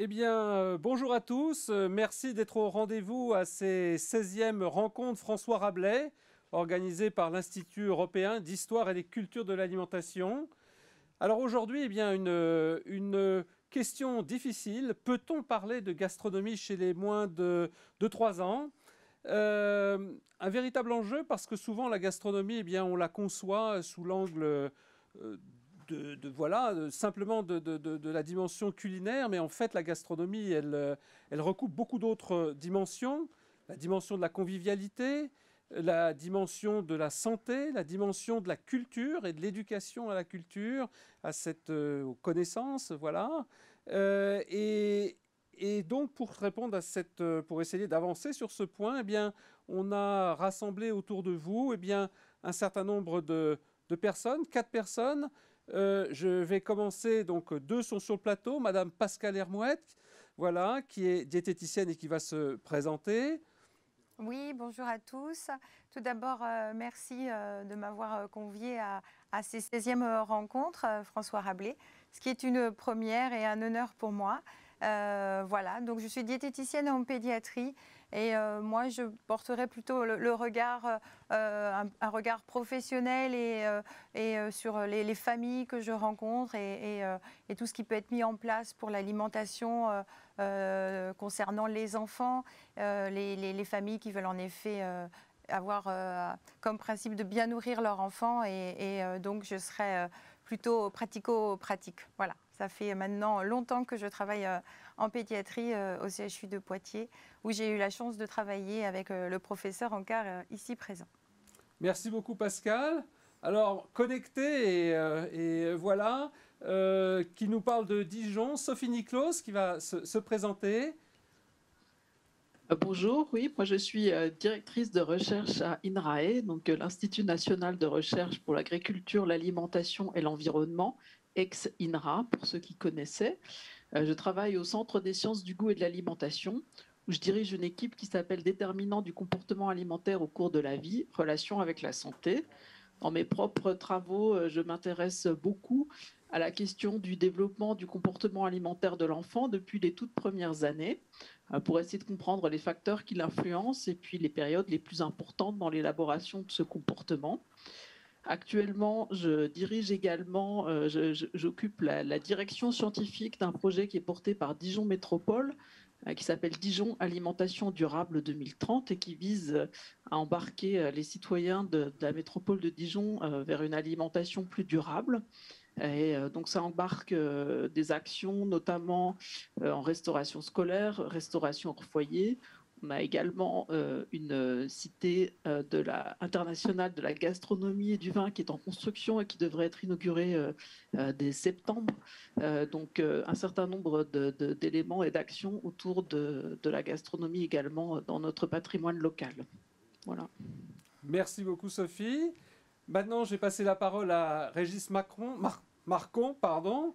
Eh bien, bonjour à tous. Merci d'être au rendez-vous à ces 16e rencontres François Rabelais, organisées par l'Institut européen d'histoire et des cultures de l'alimentation. Alors aujourd'hui, eh bien, une question difficile. Peut-on parler de gastronomie chez les moins de 3 ans? Un véritable enjeu parce que souvent la gastronomie, eh bien, on la conçoit sous l'angle simplement de la dimension culinaire, mais en fait la gastronomie, elle recoupe beaucoup d'autres dimensions. La dimension de la convivialité, la dimension de la santé, la dimension de la culture et de l'éducation à la culture, à cette connaissance, voilà. Euh, et, et donc, pour répondre à pour essayer d'avancer sur ce point, eh bien, on a rassemblé autour de vous, eh bien, un certain nombre de personnes, 4 personnes. Je vais commencer, donc 2 sont sur le plateau. Madame Pascale Hermouette, voilà, qui est diététicienne et qui va se présenter. Oui, bonjour à tous. Tout d'abord, merci de m'avoir convié à ces 16e rencontres, François Rabelais, ce qui est une première et un honneur pour moi. Voilà, donc je suis diététicienne en pédiatrie et moi je porterai plutôt le regard, un regard professionnel et sur les familles que je rencontre et tout ce qui peut être mis en place pour l'alimentation concernant les enfants, les familles qui veulent en effet avoir comme principe de bien nourrir leur enfant et donc je serai plutôt pratico-pratique. Voilà, ça fait maintenant longtemps que je travaille en pédiatrie au CHU de Poitiers où j'ai eu la chance de travailler avec le professeur Ankar ici présent. Merci beaucoup Pascal. Alors, connecté et voilà, qui nous parle de Dijon, Sophie Niclos qui va se présenter. Bonjour, oui, moi je suis directrice de recherche à INRAE, donc l'Institut national de recherche pour l'agriculture, l'alimentation et l'environnement, ex-INRA pour ceux qui connaissaient. Je travaille au Centre des sciences du goût et de l'alimentation, où je dirige une équipe qui s'appelle Déterminants du comportement alimentaire au cours de la vie, relation avec la santé. Dans mes propres travaux, je m'intéresse beaucoup à la question du développement du comportement alimentaire de l'enfant depuis les toutes premières années, pour essayer de comprendre les facteurs qui l'influencent et puis les périodes les plus importantes dans l'élaboration de ce comportement. Actuellement, je dirige également, j'occupe la direction scientifique d'un projet qui est porté par Dijon Métropole, qui s'appelle Dijon Alimentation Durable 2030 et qui vise à embarquer les citoyens de la métropole de Dijon vers une alimentation plus durable. Et donc ça embarque des actions, notamment en restauration scolaire, restauration hors foyer. On a également une cité internationale de la gastronomie et du vin qui est en construction et qui devrait être inaugurée dès septembre. Donc un certain nombre d'éléments et d'actions autour de la gastronomie également dans notre patrimoine local. Voilà. Merci beaucoup Sophie. Maintenant, j'ai passé la parole à Régis Marcon, pardon,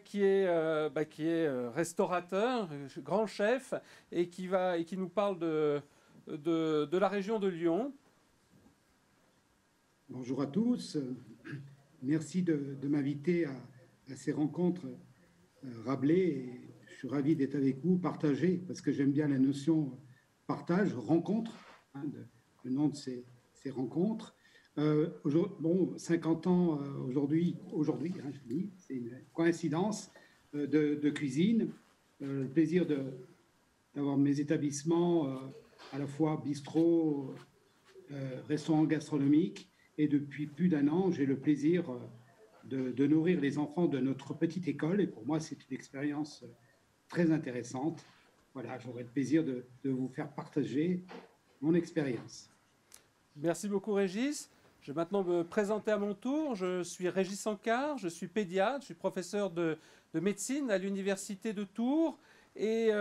qui est restaurateur, grand chef, et qui nous parle de la région de Lyon. Bonjour à tous. Merci de m'inviter à ces rencontres Rabelais. Et je suis ravi d'être avec vous, partager, parce que j'aime bien la notion partage, rencontre, hein, le nom de ces rencontres. Bon, 50 ans aujourd'hui, hein, je dis, c'est une coïncidence de cuisine. Le plaisir d'avoir mes établissements à la fois bistrot, restaurant gastronomique. Et depuis plus d'1 an, j'ai le plaisir de nourrir les enfants de notre petite école. Et pour moi, c'est une expérience très intéressante. Voilà, j'aurai le plaisir de vous faire partager mon expérience. Merci beaucoup Régis. Je vais maintenant me présenter à mon tour. Je suis Régis Ankar, je suis pédiatre, je suis professeur de médecine à l'université de Tours et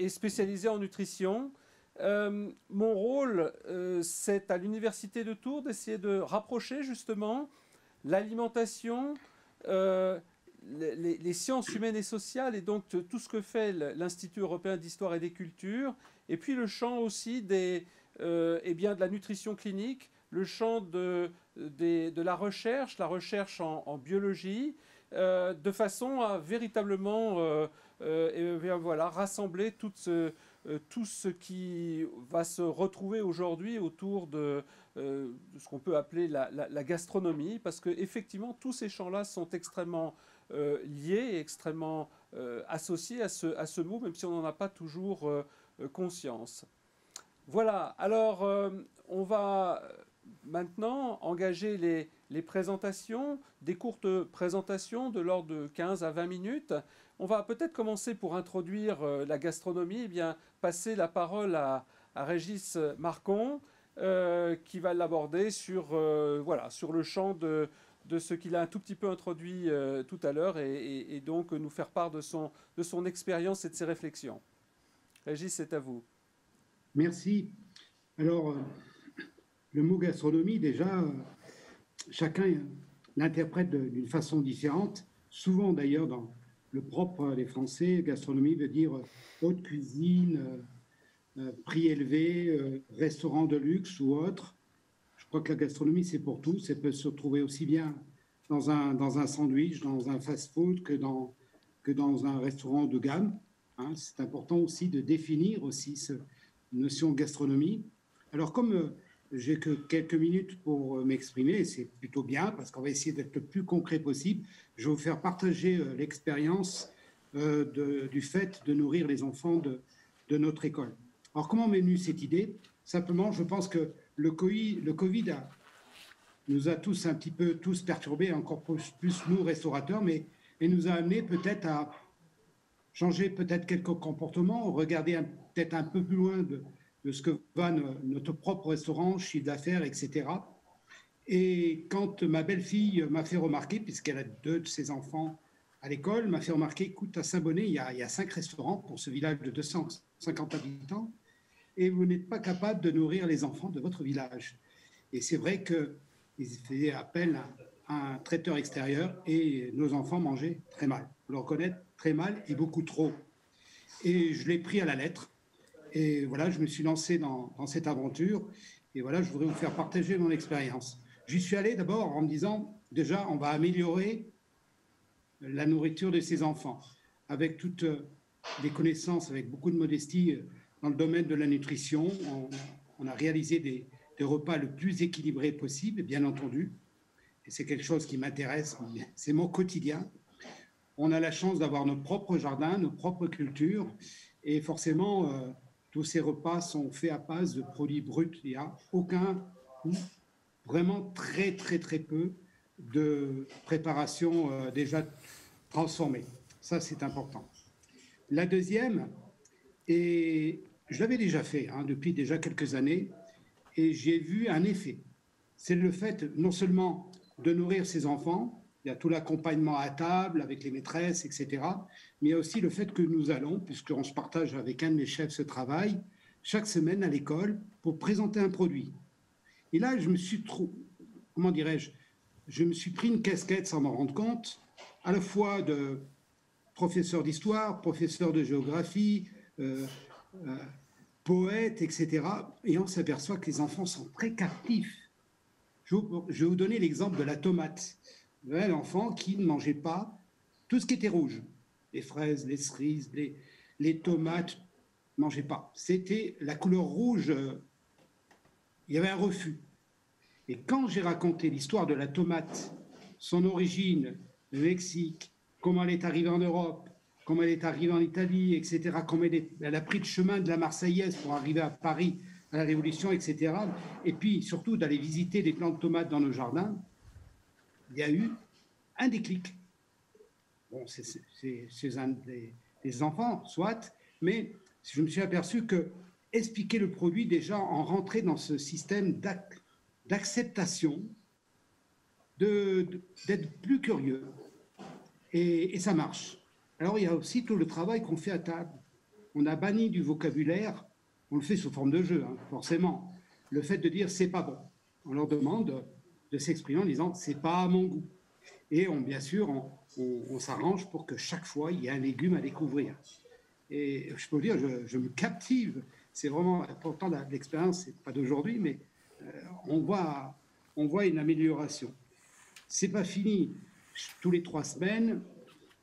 spécialisé en nutrition. Mon rôle, c'est à l'université de Tours d'essayer de rapprocher justement l'alimentation, les sciences humaines et sociales et donc tout ce que fait l'Institut européen d'histoire et des cultures, et puis le champ aussi de la nutrition clinique, le champ de la recherche en biologie, de façon à véritablement voilà, rassembler tout ce qui va se retrouver aujourd'hui autour de ce qu'on peut appeler la gastronomie, parce qu'effectivement, tous ces champs-là sont extrêmement liés et extrêmement associés à ce mot, même si on n'en a pas toujours conscience. Voilà, alors on va maintenant engager les présentations, des courtes présentations de l'ordre de 15 à 20 minutes. On va peut-être commencer pour introduire la gastronomie, et bien passer la parole à Régis Marcon, qui va l'aborder sur, voilà, sur le champ de ce qu'il a un tout petit peu introduit tout à l'heure et donc nous faire part de son expérience et de ses réflexions. Régis, c'est à vous. Merci. Alors, le mot gastronomie, déjà, chacun l'interprète d'une façon différente. Souvent, d'ailleurs, dans le propre des Français, gastronomie veut dire haute cuisine, prix élevé, restaurant de luxe ou autre. Je crois que la gastronomie, c'est pour tout. Ça peut se retrouver aussi bien dans un sandwich, dans un fast-food que dans un restaurant de gamme. Hein. C'est important aussi de définir aussi cette notion de gastronomie. Alors, comme j'ai que quelques minutes pour m'exprimer, et c'est plutôt bien, parce qu'on va essayer d'être le plus concret possible, je vais vous faire partager l'expérience du fait de nourrir les enfants de notre école. Alors, comment m'est venue cette idée? Simplement, je pense que le Covid nous a tous un petit peu perturbés, encore plus nous, restaurateurs, mais nous a amené peut-être à changer peut-être quelques comportements, regarder peut-être un peu plus loin de ce que va notre propre restaurant, chiffre d'affaires, etc. Et quand ma belle-fille m'a fait remarquer, puisqu'elle a 2 de ses enfants à l'école, m'a fait remarquer, écoute, à Saint-Bonnet, il y a 5 restaurants pour ce village de 250 habitants, et vous n'êtes pas capable de nourrir les enfants de votre village. Et c'est vrai qu'ils faisaient appel à un traiteur extérieur, et nos enfants mangeaient très mal. Vous le reconnaître, très mal et beaucoup trop. Et je l'ai pris à la lettre. Et voilà, je me suis lancé dans cette aventure. Et voilà, je voudrais vous faire partager mon expérience. J'y suis allé d'abord en me disant, déjà, on va améliorer la nourriture de ces enfants, avec toutes les connaissances, avec beaucoup de modestie dans le domaine de la nutrition. On a réalisé des repas le plus équilibrés possible, bien entendu. Et c'est quelque chose qui m'intéresse, c'est mon quotidien. On a la chance d'avoir nos propres jardins, nos propres cultures. Et forcément, tous ces repas sont faits à base de produits bruts. Il n'y a aucun, ou vraiment très, très, très peu de préparation déjà transformée. Ça, c'est important. La deuxième, et je l'avais déjà fait depuis déjà quelques années, et j'ai vu un effet. C'est le fait non seulement de nourrir ses enfants, il y a tout l'accompagnement à table avec les maîtresses, etc. Mais il y a aussi le fait que nous allons, puisqu'on se partage avec un de mes chefs ce travail, chaque semaine à l'école pour présenter un produit. Et là, je me suis je me suis pris une casquette sans m'en rendre compte, à la fois de professeur d'histoire, professeur de géographie, poète, etc. Et on s'aperçoit que les enfants sont très captifs. Je vais vous donner l'exemple de la tomate. L'enfant qui ne mangeait pas tout ce qui était rouge. Les fraises, les cerises, les tomates, ne mangeait pas. C'était la couleur rouge. Il y avait un refus. Et quand j'ai raconté l'histoire de la tomate, son origine, le Mexique, comment elle est arrivée en Europe, comment elle est arrivée en Italie, etc., comment elle a pris le chemin de la Marseillaise pour arriver à Paris, à la Révolution, etc., et puis surtout d'aller visiter les plants de tomates dans nos jardins, il y a eu un déclic. Bon, c'est un des enfants, soit, mais je me suis aperçu que expliquer le produit, déjà, en rentrer dans ce système d'acceptation, d'être plus curieux, et ça marche. Alors, il y a aussi tout le travail qu'on fait à table. On a banni du vocabulaire, on le fait sous forme de jeu, forcément, le fait de dire « c'est pas bon ». On leur demande de s'exprimer en disant « c'est pas à mon goût ». Et bien sûr, on s'arrange pour que chaque fois, il y ait un légume à découvrir. Et je peux vous dire, je me captive. C'est vraiment important, l'expérience, c'est pas d'aujourd'hui, mais on voit une amélioration. C'est pas fini. tous les 3 semaines,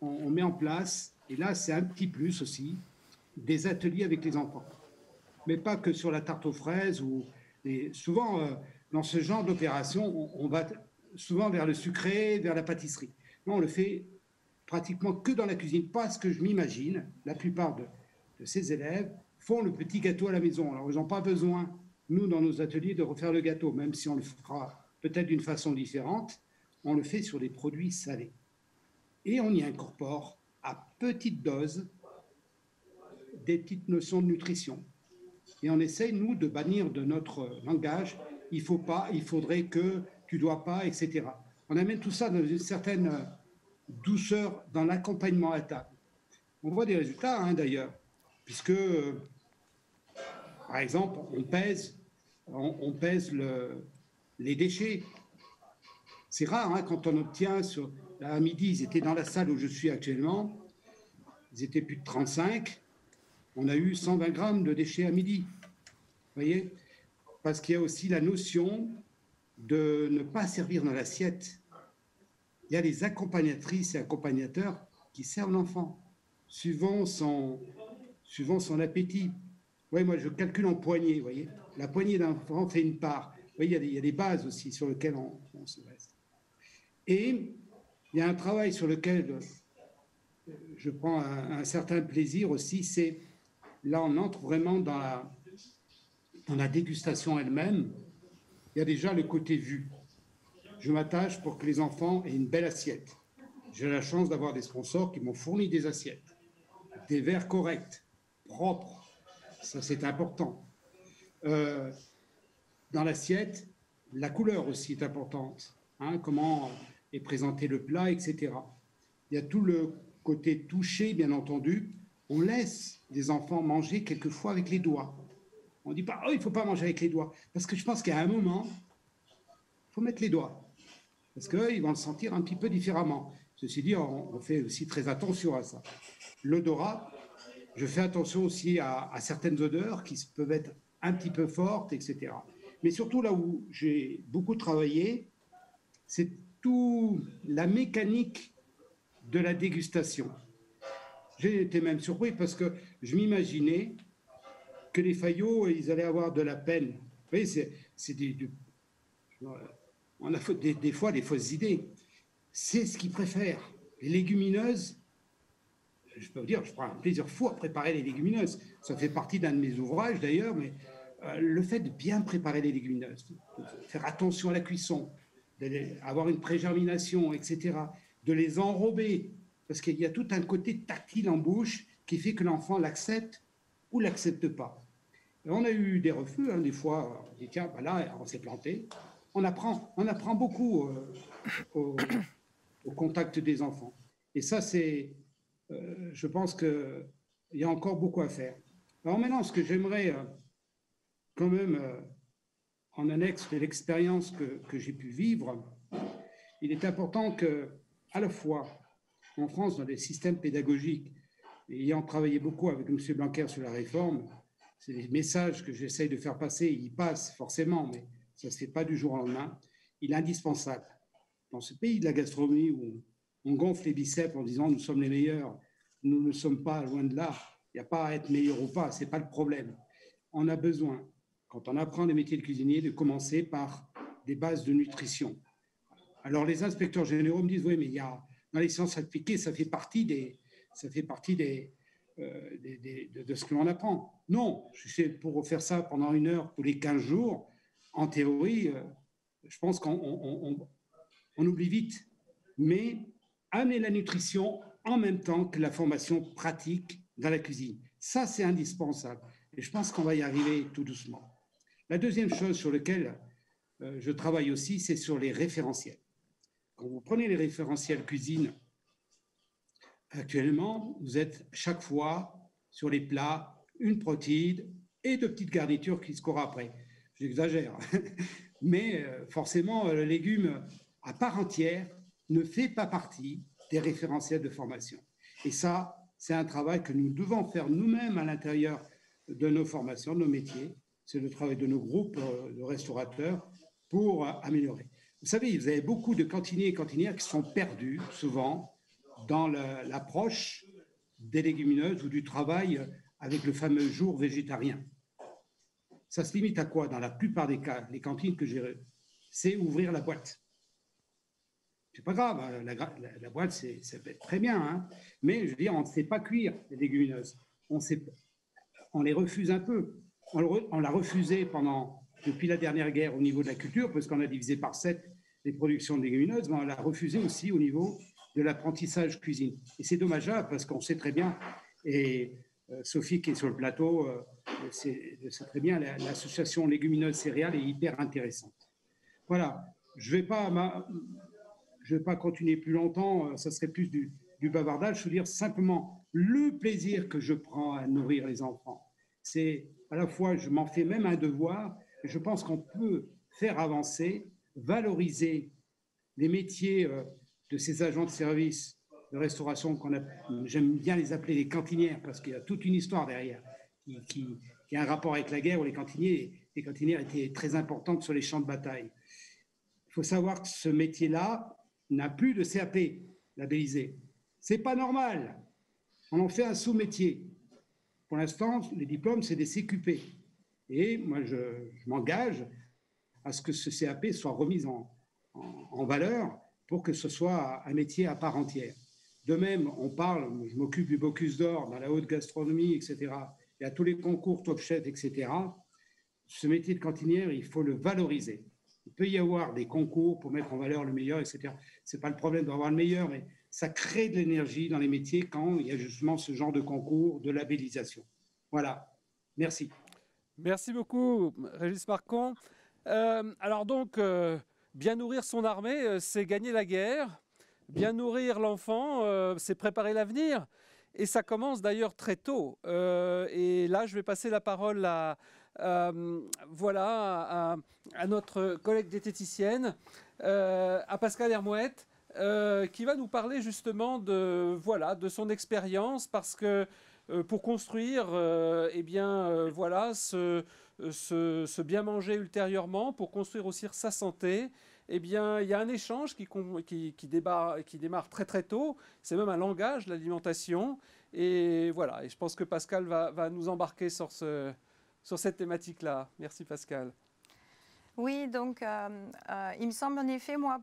on met en place, et là c'est un petit plus aussi, des ateliers avec les enfants. Mais pas que sur la tarte aux fraises. Souvent, dans ce genre d'opération, on va souvent vers le sucré, vers la pâtisserie. Non, on le fait pratiquement que dans la cuisine, parce que je m'imagine, la plupart de ces élèves font le petit gâteau à la maison. Alors, ils n'ont pas besoin, nous, dans nos ateliers, de refaire le gâteau, même si on le fera peut-être d'une façon différente. On le fait sur des produits salés. Et on y incorpore à petite dose des petites notions de nutrition. Et on essaye, nous, de bannir de notre langage « il faut pas »,« il faudrait que »,« tu dois pas », etc. On amène tout ça dans une certaine douceur dans l'accompagnement à table. On voit des résultats, d'ailleurs, puisque, par exemple, on pèse les déchets. C'est rare quand on obtient, à midi, ils étaient dans la salle où je suis actuellement, ils étaient plus de 35, on a eu 120 grammes de déchets à midi. Vous voyez? Parce qu'il y a aussi la notion de ne pas servir dans l'assiette. Il y a des accompagnatrices et accompagnateurs qui servent l'enfant, suivant son appétit. Oui, moi, je calcule en poignées, vous voyez. La poignée d'un enfant fait une part. Vous voyez, il y a des bases aussi sur lesquelles on se reste. Et il y a un travail sur lequel je prends un certain plaisir aussi, c'est là, on entre vraiment dans la dégustation elle-même. Il y a déjà le côté vue. Je m'attache pour que les enfants aient une belle assiette. J'ai la chance d'avoir des sponsors qui m'ont fourni des assiettes, des verres corrects, propres. Ça, c'est important. Dans l'assiette, la couleur aussi est importante. Comment est présenté le plat, etc. Il y a tout le côté touché, bien entendu. On laisse des enfants manger quelquefois avec les doigts. On ne dit pas « oh, il ne faut pas manger avec les doigts ». Parce que je pense qu'à un moment, il faut mettre les doigts. Parce qu'ils vont le sentir un petit peu différemment. Ceci dit, on fait aussi très attention à ça. L'odorat, je fais attention aussi à certaines odeurs qui peuvent être un petit peu fortes, etc. Mais surtout, là où j'ai beaucoup travaillé, c'est toute la mécanique de la dégustation. J'ai été même surpris parce que je m'imaginais que les faillots, ils allaient avoir de la peine. Vous voyez, on a des fois des fausses idées. C'est ce qu'ils préfèrent. Les légumineuses, je peux vous dire, je prends un plaisir fou à préparer les légumineuses. Ça fait partie d'un de mes ouvrages d'ailleurs, mais le fait de bien préparer les légumineuses, de faire attention à la cuisson, d'avoir une pré-germination, etc., de les enrober, parce qu'il y a tout un côté tactile en bouche qui fait que l'enfant l'accepte ou l'accepte pas. Et on a eu des refus, des fois, on dit tiens, ben là, on s'est planté. On apprend beaucoup au contact des enfants. Et ça, c'est, je pense qu'il y a encore beaucoup à faire. Alors maintenant, ce que j'aimerais quand même, en annexe de l'expérience que j'ai pu vivre, il est important que, à la fois, en France, dans les systèmes pédagogiques, ayant travaillé beaucoup avec M. Blanquer sur la réforme, c'est les messages que j'essaye de faire passer, ils passent forcément, mais ça ne se fait pas du jour au lendemain. Il est indispensable. Dans ce pays de la gastronomie où on gonfle les biceps en disant nous sommes les meilleurs, nous ne sommes pas loin de là. Il n'y a pas à être meilleur ou pas, ce n'est pas le problème. On a besoin, quand on apprend les métiers de cuisinier, de commencer par des bases de nutrition. Alors les inspecteurs généraux me disent oui, mais il y a dans les sciences appliquées, ça fait partie de ce que l'on apprend. Non, je sais, pour faire ça pendant 1 heure tous les 15 jours, en théorie, je pense qu'on oublie vite. Mais amener la nutrition en même temps que la formation pratique dans la cuisine, ça c'est indispensable. Et je pense qu'on va y arriver tout doucement. La deuxième chose sur laquelle je travaille aussi, c'est sur les référentiels. Quand vous prenez les référentiels cuisine, actuellement, vous êtes chaque fois sur les plats, une protéine et 2 petites garnitures qui se courent après. J'exagère. Mais forcément, le légume à part entière ne fait pas partie des référentiels de formation. Et ça, c'est un travail que nous devons faire nous-mêmes à l'intérieur de nos formations, de nos métiers. C'est le travail de nos groupes de restaurateurs pour améliorer. Vous savez, vous avez beaucoup de cantiniers et cantinières qui sont perdus, souvent, dans l'approche des légumineuses ou du travail avec le fameux jour végétarien. Ça se limite à quoi? Dans la plupart des cas, les cantines que j'ai, c'est ouvrir la boîte. C'est pas grave, hein, la boîte, ça peut être très bien, hein, mais je veux dire, on ne sait pas cuire les légumineuses. On les refuse un peu. On l'a refusé depuis la dernière guerre au niveau de la culture, parce qu'on a divisé par 7 les productions de légumineuses, mais on l'a refusé aussi au niveau de l'apprentissage cuisine. Et c'est dommageable, parce qu'on sait très bien, et Sophie qui est sur le plateau, c'est très bien, l'association légumineuses céréales est hyper intéressante. Voilà, je ne vais pas continuer plus longtemps, ça serait plus du bavardage. Je veux dire simplement le plaisir que je prends à nourrir les enfants. C'est à la fois, je m'en fais même un devoir, et je pense qu'on peut faire avancer, valoriser les métiers de ces agents de service de restauration j'aime bien les appeler les cantinières, parce qu'il y a toute une histoire derrière qui a un rapport avec la guerre où les cantinières étaient très importantes sur les champs de bataille. Il faut savoir que ce métier-là n'a plus de CAP labellisé. C'est pas normal. On en fait un sous-métier. Pour l'instant, les diplômes, c'est des CQP. Et moi, je m'engage à ce que ce CAP soit remis en valeur pour que ce soit un métier à part entière. De même, je m'occupe du Bocuse d'Or dans la haute gastronomie, etc. Il y a tous les concours Top Chef, etc. Ce métier de cantinière, il faut le valoriser. Il peut y avoir des concours pour mettre en valeur le meilleur, etc. Ce n'est pas le problème d'avoir le meilleur, mais ça crée de l'énergie dans les métiers quand il y a justement ce genre de concours, de labellisation. Voilà. Merci. Merci beaucoup, Régis Marcon. Alors donc, bien nourrir son armée, c'est gagner la guerre. Bien nourrir l'enfant, c'est préparer l'avenir. Et ça commence d'ailleurs très tôt. Et là, je vais passer la parole à notre collègue diététicienne, à Pascal Hermouette, qui va nous parler justement de son expérience, parce que pour construire se bien manger ultérieurement, pour construire aussi sa santé, eh bien, il y a un échange qui démarre très très tôt. C'est même un langage, l'alimentation. Et voilà, et je pense que Pascal va nous embarquer sur cette thématique-là. Merci Pascal. Oui, donc il me semble en effet, moi,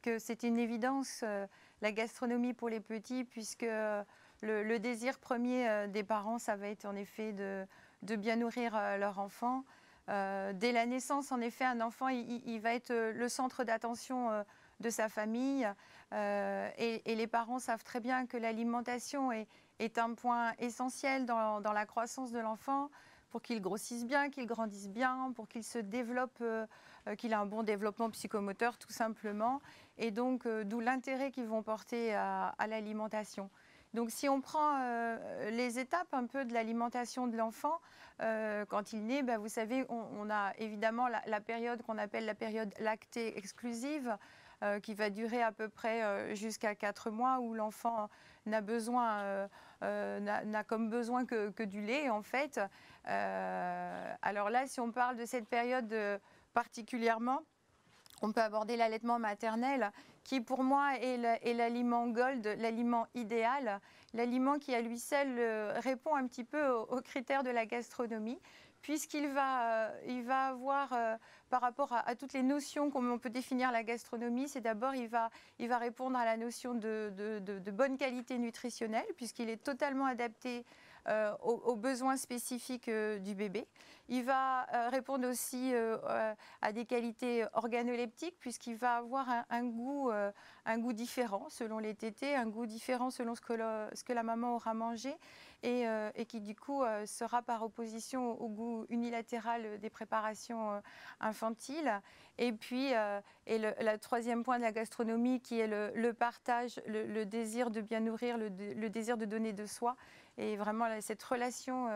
que c'est une évidence, la gastronomie pour les petits, puisque le désir premier des parents, ça va être en effet de bien nourrir leur enfant. Dès la naissance, en effet, un enfant, il va être le centre d'attention de sa famille. Et les parents savent très bien que l'alimentation est un point essentiel dans la croissance de l'enfant, pour qu'il grossisse bien, qu'il grandisse bien, pour qu'il se développe, qu'il ait un bon développement psychomoteur, tout simplement. Et donc, d'où l'intérêt qu'ils vont porter à l'alimentation. Donc, si on prend les étapes un peu de l'alimentation de l'enfant, quand il naît, vous savez, on a évidemment la période qu'on appelle la période lactée exclusive, qui va durer à peu près jusqu'à 4 mois, où l'enfant n'a comme besoin que du lait, en fait. Alors là, si on parle de cette période particulièrement, on peut aborder l'allaitement maternel, qui pour moi est l'aliment gold, l'aliment idéal, l'aliment qui à lui seul répond un petit peu aux critères de la gastronomie, puisqu'il va avoir, par rapport à toutes les notions comment on peut définir la gastronomie, c'est d'abord il va répondre à la notion de bonne qualité nutritionnelle, puisqu'il est totalement adapté aux besoins spécifiques du bébé. Il va répondre aussi à des qualités organoleptiques, puisqu'il va avoir un goût différent selon les tétés, un goût différent selon ce que la maman aura mangé, et qui du coup sera par opposition au goût unilatéral des préparations infantiles. Et puis, le troisième point de la gastronomie, qui est le partage, le désir de bien nourrir, le désir de donner de soi, et vraiment cette relation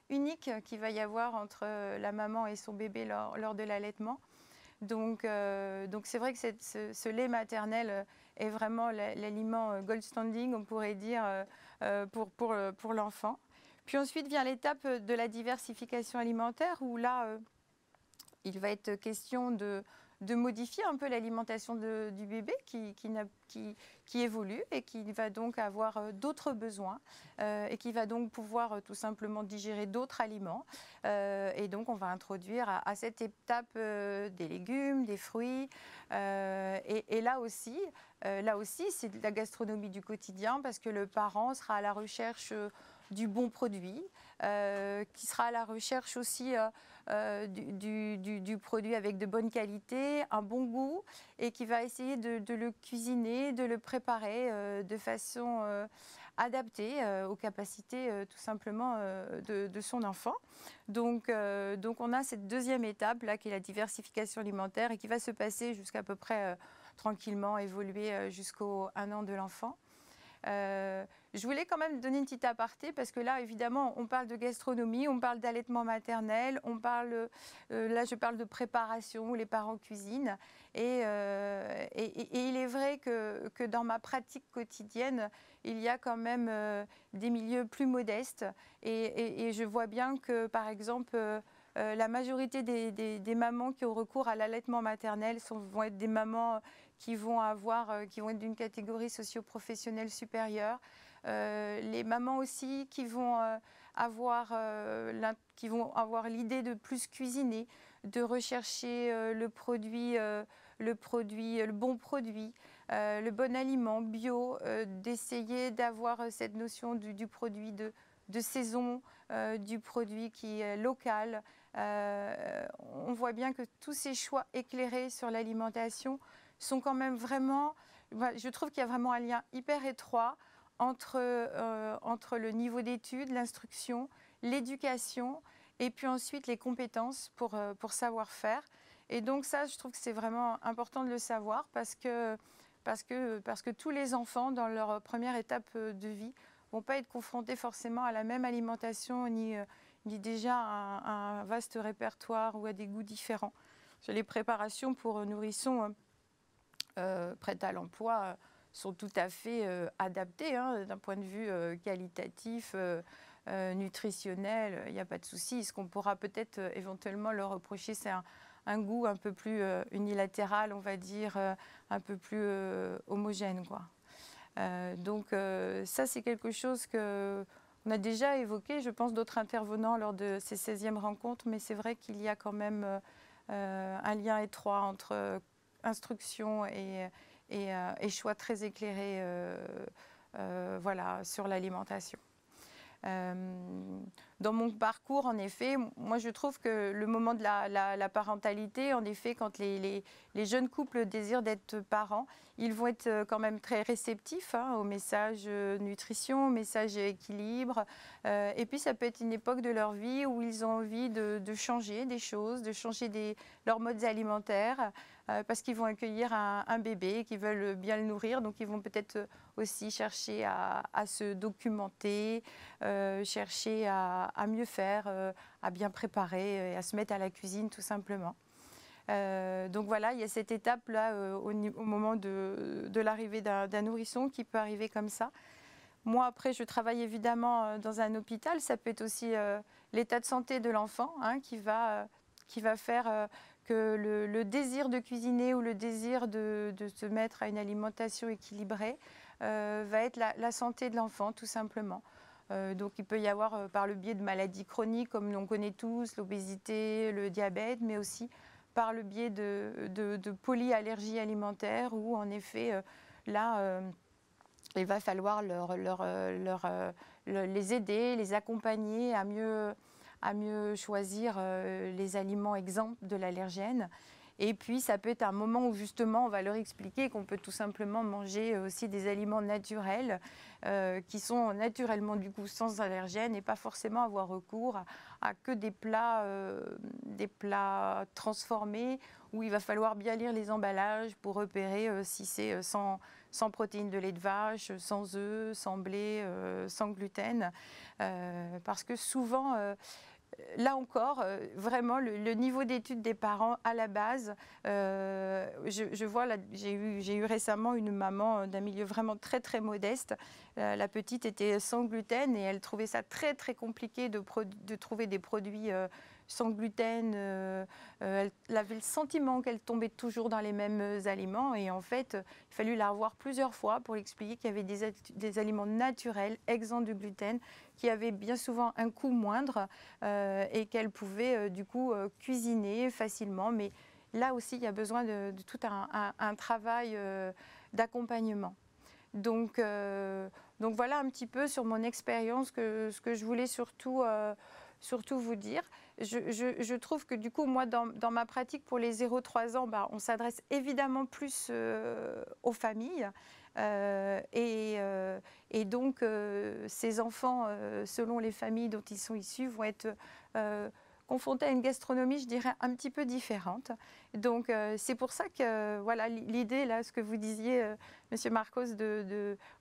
unique qu'il va y avoir entre la maman et son bébé lors de l'allaitement. Donc c'est vrai que ce lait maternel est vraiment l'aliment gold standing, on pourrait dire, pour l'enfant. Puis ensuite vient l'étape de la diversification alimentaire, où là, il va être question modifier un peu l'alimentation du bébé qui évolue et qui va donc avoir d'autres besoins et qui va donc pouvoir tout simplement digérer d'autres aliments. Et donc, on va introduire à cette étape des légumes, des fruits. Et là aussi, c'est de la gastronomie du quotidien parce que le parent sera à la recherche du bon produit, qui sera à la recherche aussi du produit avec de bonnes qualités, un bon goût, et qui va essayer de le cuisiner, de le préparer de façon adaptée aux capacités tout simplement de son enfant. Donc on a cette deuxième étape là qui est la diversification alimentaire et qui va se passer jusqu'à peu près tranquillement, évoluer jusqu'au 1 an de l'enfant. Je voulais quand même donner une petite aparté parce que là, évidemment, on parle de gastronomie, on parle d'allaitement maternel, on parle, là, je parle de préparation, où les parents cuisinent. Et il est vrai que dans ma pratique quotidienne, il y a quand même des milieux plus modestes. Et je vois bien que, par exemple, la majorité des mamans qui ont recours à l'allaitement maternel vont être des mamans qui vont être d'une catégorie socio-professionnelle supérieure. Les mamans aussi qui vont avoir l'idée de plus cuisiner, de rechercher le bon produit, le bon aliment bio, d'essayer d'avoir cette notion du produit de saison, du produit qui est local. On voit bien que tous ces choix éclairés sur l'alimentation sont quand même vraiment, je trouve qu'il y a vraiment un lien hyper étroit entre le niveau d'études, l'instruction, l'éducation et puis ensuite les compétences pour savoir faire. Et donc ça, je trouve que c'est vraiment important de le savoir parce que tous les enfants, dans leur première étape de vie, ne vont pas être confrontés forcément à la même alimentation ni déjà un vaste répertoire ou à des goûts différents. Les préparations pour nourrissons prêtes à l'emploi sont tout à fait adaptées d'un point de vue qualitatif, nutritionnel, il n'y a pas de souci. Ce qu'on pourra peut-être éventuellement leur reprocher, c'est un goût un peu plus unilatéral, on va dire, un peu plus homogène, quoi. Donc ça, c'est quelque chose qu'on a déjà évoqué, je pense, d'autres intervenants lors de ces 16e rencontres, mais c'est vrai qu'il y a quand même un lien étroit entre instruction et choix très éclairés voilà, sur l'alimentation. Dans mon parcours, en effet, moi je trouve que le moment de la parentalité, en effet, quand les jeunes couples désirent d'être parents, ils vont être quand même très réceptifs au message nutrition, au message équilibre. Et puis ça peut être une époque de leur vie où ils ont envie de changer des choses, de changer leurs modes alimentaires, parce qu'ils vont accueillir un bébé, qu'ils veulent bien le nourrir. Donc ils vont peut-être aussi chercher à se documenter, chercher à mieux faire, à bien préparer et à se mettre à la cuisine tout simplement. Donc voilà, il y a cette étape-là au moment de l'arrivée d'un nourrisson qui peut arriver comme ça. Moi, après, je travaille évidemment dans un hôpital. Ça peut être aussi l'état de santé de l'enfant qui va faire que le désir de cuisiner ou le désir de se mettre à une alimentation équilibrée va être la santé de l'enfant, tout simplement. Donc il peut y avoir par le biais de maladies chroniques comme l'on connaît tous, l'obésité, le diabète, mais aussi par le biais de polyallergies alimentaires où en effet là il va falloir les aider, les accompagner à mieux choisir les aliments exempts de l'allergène. Et puis, ça peut être un moment où, justement, on va leur expliquer qu'on peut tout simplement manger aussi des aliments naturels qui sont naturellement, du coup, sans allergènes et pas forcément avoir recours à que des plats transformés où il va falloir bien lire les emballages pour repérer si c'est sans protéines de lait de vache, sans œufs, sans blé, sans gluten. Parce que souvent... là encore, vraiment, le niveau d'études des parents à la base, je vois, j'ai eu récemment une maman d'un milieu vraiment très, très modeste. La petite était sans gluten et elle trouvait ça très, très compliqué de trouver des produits sans gluten. Elle avait le sentiment qu'elle tombait toujours dans les mêmes aliments. Et en fait, il fallut la revoir plusieurs fois pour lui expliquer qu'il y avait des aliments naturels, exempts de gluten, qui avaient bien souvent un coût moindre et qu'elle pouvait du coup cuisiner facilement. Mais là aussi, il y a besoin de tout un travail d'accompagnement. Donc voilà un petit peu sur mon expérience ce que je voulais surtout vous dire. Je trouve que du coup, moi, dans ma pratique pour les 0-3 ans, on s'adresse évidemment plus aux familles. Et donc, ces enfants, selon les familles dont ils sont issus, vont être confrontés à une gastronomie, je dirais, un petit peu différente. Donc, c'est pour ça que voilà, l'idée, là, ce que vous disiez, Monsieur Marcos,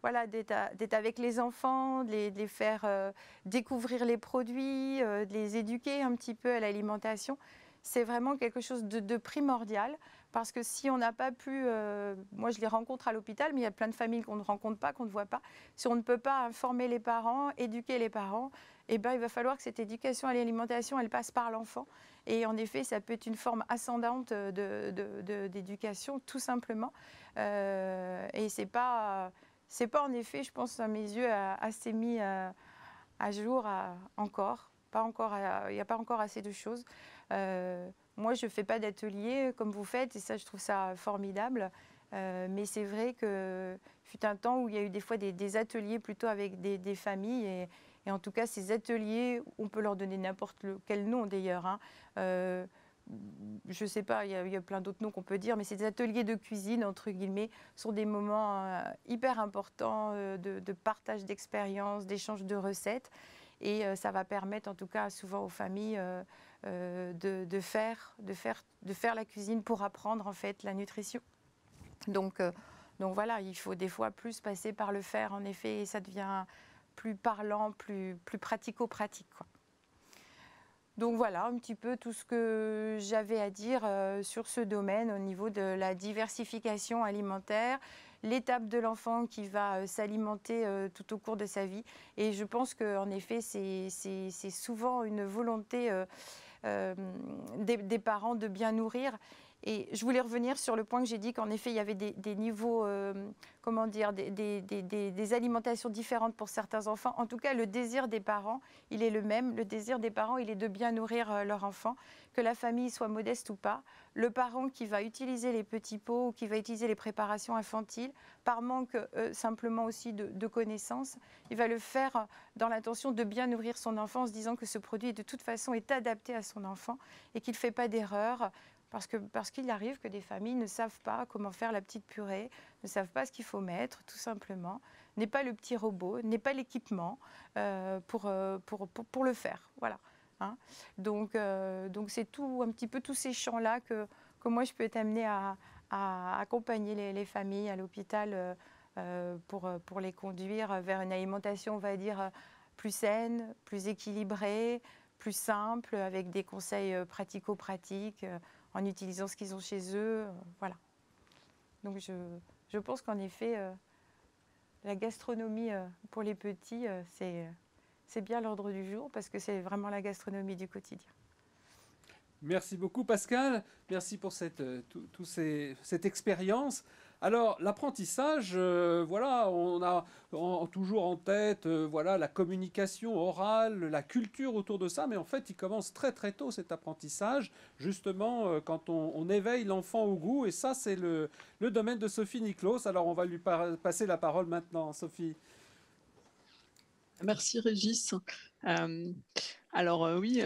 voilà, d'être avec les enfants, de les faire découvrir les produits, de les éduquer un petit peu à l'alimentation, c'est vraiment quelque chose de primordial. Parce que si on n'a pas pu, moi je les rencontre à l'hôpital, mais il y a plein de familles qu'on ne rencontre pas, qu'on ne voit pas. Si on ne peut pas informer les parents, éduquer les parents, il va falloir que cette éducation à l'alimentation, elle passe par l'enfant. Et en effet, ça peut être une forme ascendante d'éducation, tout simplement. Et c'est pas en effet, je pense, à mes yeux, assez mis à jour encore. Il n'y a pas encore assez de choses. Moi, je ne fais pas d'atelier comme vous faites, et ça, je trouve ça formidable. Mais c'est vrai qu'il fut un temps où il y a eu des fois des ateliers plutôt avec des familles. Et en tout cas, ces ateliers, on peut leur donner n'importe quel nom d'ailleurs. Hein. Je ne sais pas, il y a plein d'autres noms qu'on peut dire, mais ces ateliers de cuisine, entre guillemets, sont des moments hyper importants de partage d'expériences, d'échange de recettes. Et ça va permettre, en tout cas, souvent aux familles de faire la cuisine pour apprendre, en fait, la nutrition. Donc voilà, il faut des fois plus passer par le faire, en effet, et ça devient plus parlant, plus pratico-pratique, quoi. Donc voilà un petit peu tout ce que j'avais à dire sur ce domaine au niveau de la diversification alimentaire, l'étape de l'enfant qui va s'alimenter tout au cours de sa vie. Et je pense qu'en effet, c'est souvent une volonté des parents de bien nourrir. Et je voulais revenir sur le point que j'ai dit qu'en effet, il y avait des niveaux, comment dire, des alimentations différentes pour certains enfants. En tout cas, le désir des parents, il est le même. Le désir des parents, il est de bien nourrir leur enfant, que la famille soit modeste ou pas. Le parent qui va utiliser les petits pots ou qui va utiliser les préparations infantiles, par manque simplement aussi de connaissances, il va le faire dans l'intention de bien nourrir son enfant en se disant que ce produit, de toute façon, est adapté à son enfant et qu'il ne fait pas d'erreur. Parce qu'il arrive que des familles ne savent pas comment faire la petite purée, ne savent pas ce qu'il faut mettre, tout simplement, n'est pas le petit robot, n'est pas l'équipement pour le faire. Voilà. Hein. Donc c'est tout, un petit peu tous ces champs-là que moi je peux être amenée à accompagner les familles à l'hôpital pour les conduire vers une alimentation, on va dire, plus saine, plus équilibrée, plus simple, avec des conseils pratico-pratiques, en utilisant ce qu'ils ont chez eux. Voilà. Donc je pense qu'en effet, la gastronomie pour les petits, c'est bien l'ordre du jour parce que c'est vraiment la gastronomie du quotidien. Merci beaucoup Pascal, merci pour cette expérience. Alors l'apprentissage, voilà, on a toujours en tête voilà, la communication orale, la culture autour de ça, mais en fait il commence très très tôt cet apprentissage, justement quand on éveille l'enfant au goût, et ça c'est le domaine de Sophie Nicklaus. Alors on va lui passer la parole maintenant, Sophie. Merci Régis. Alors oui,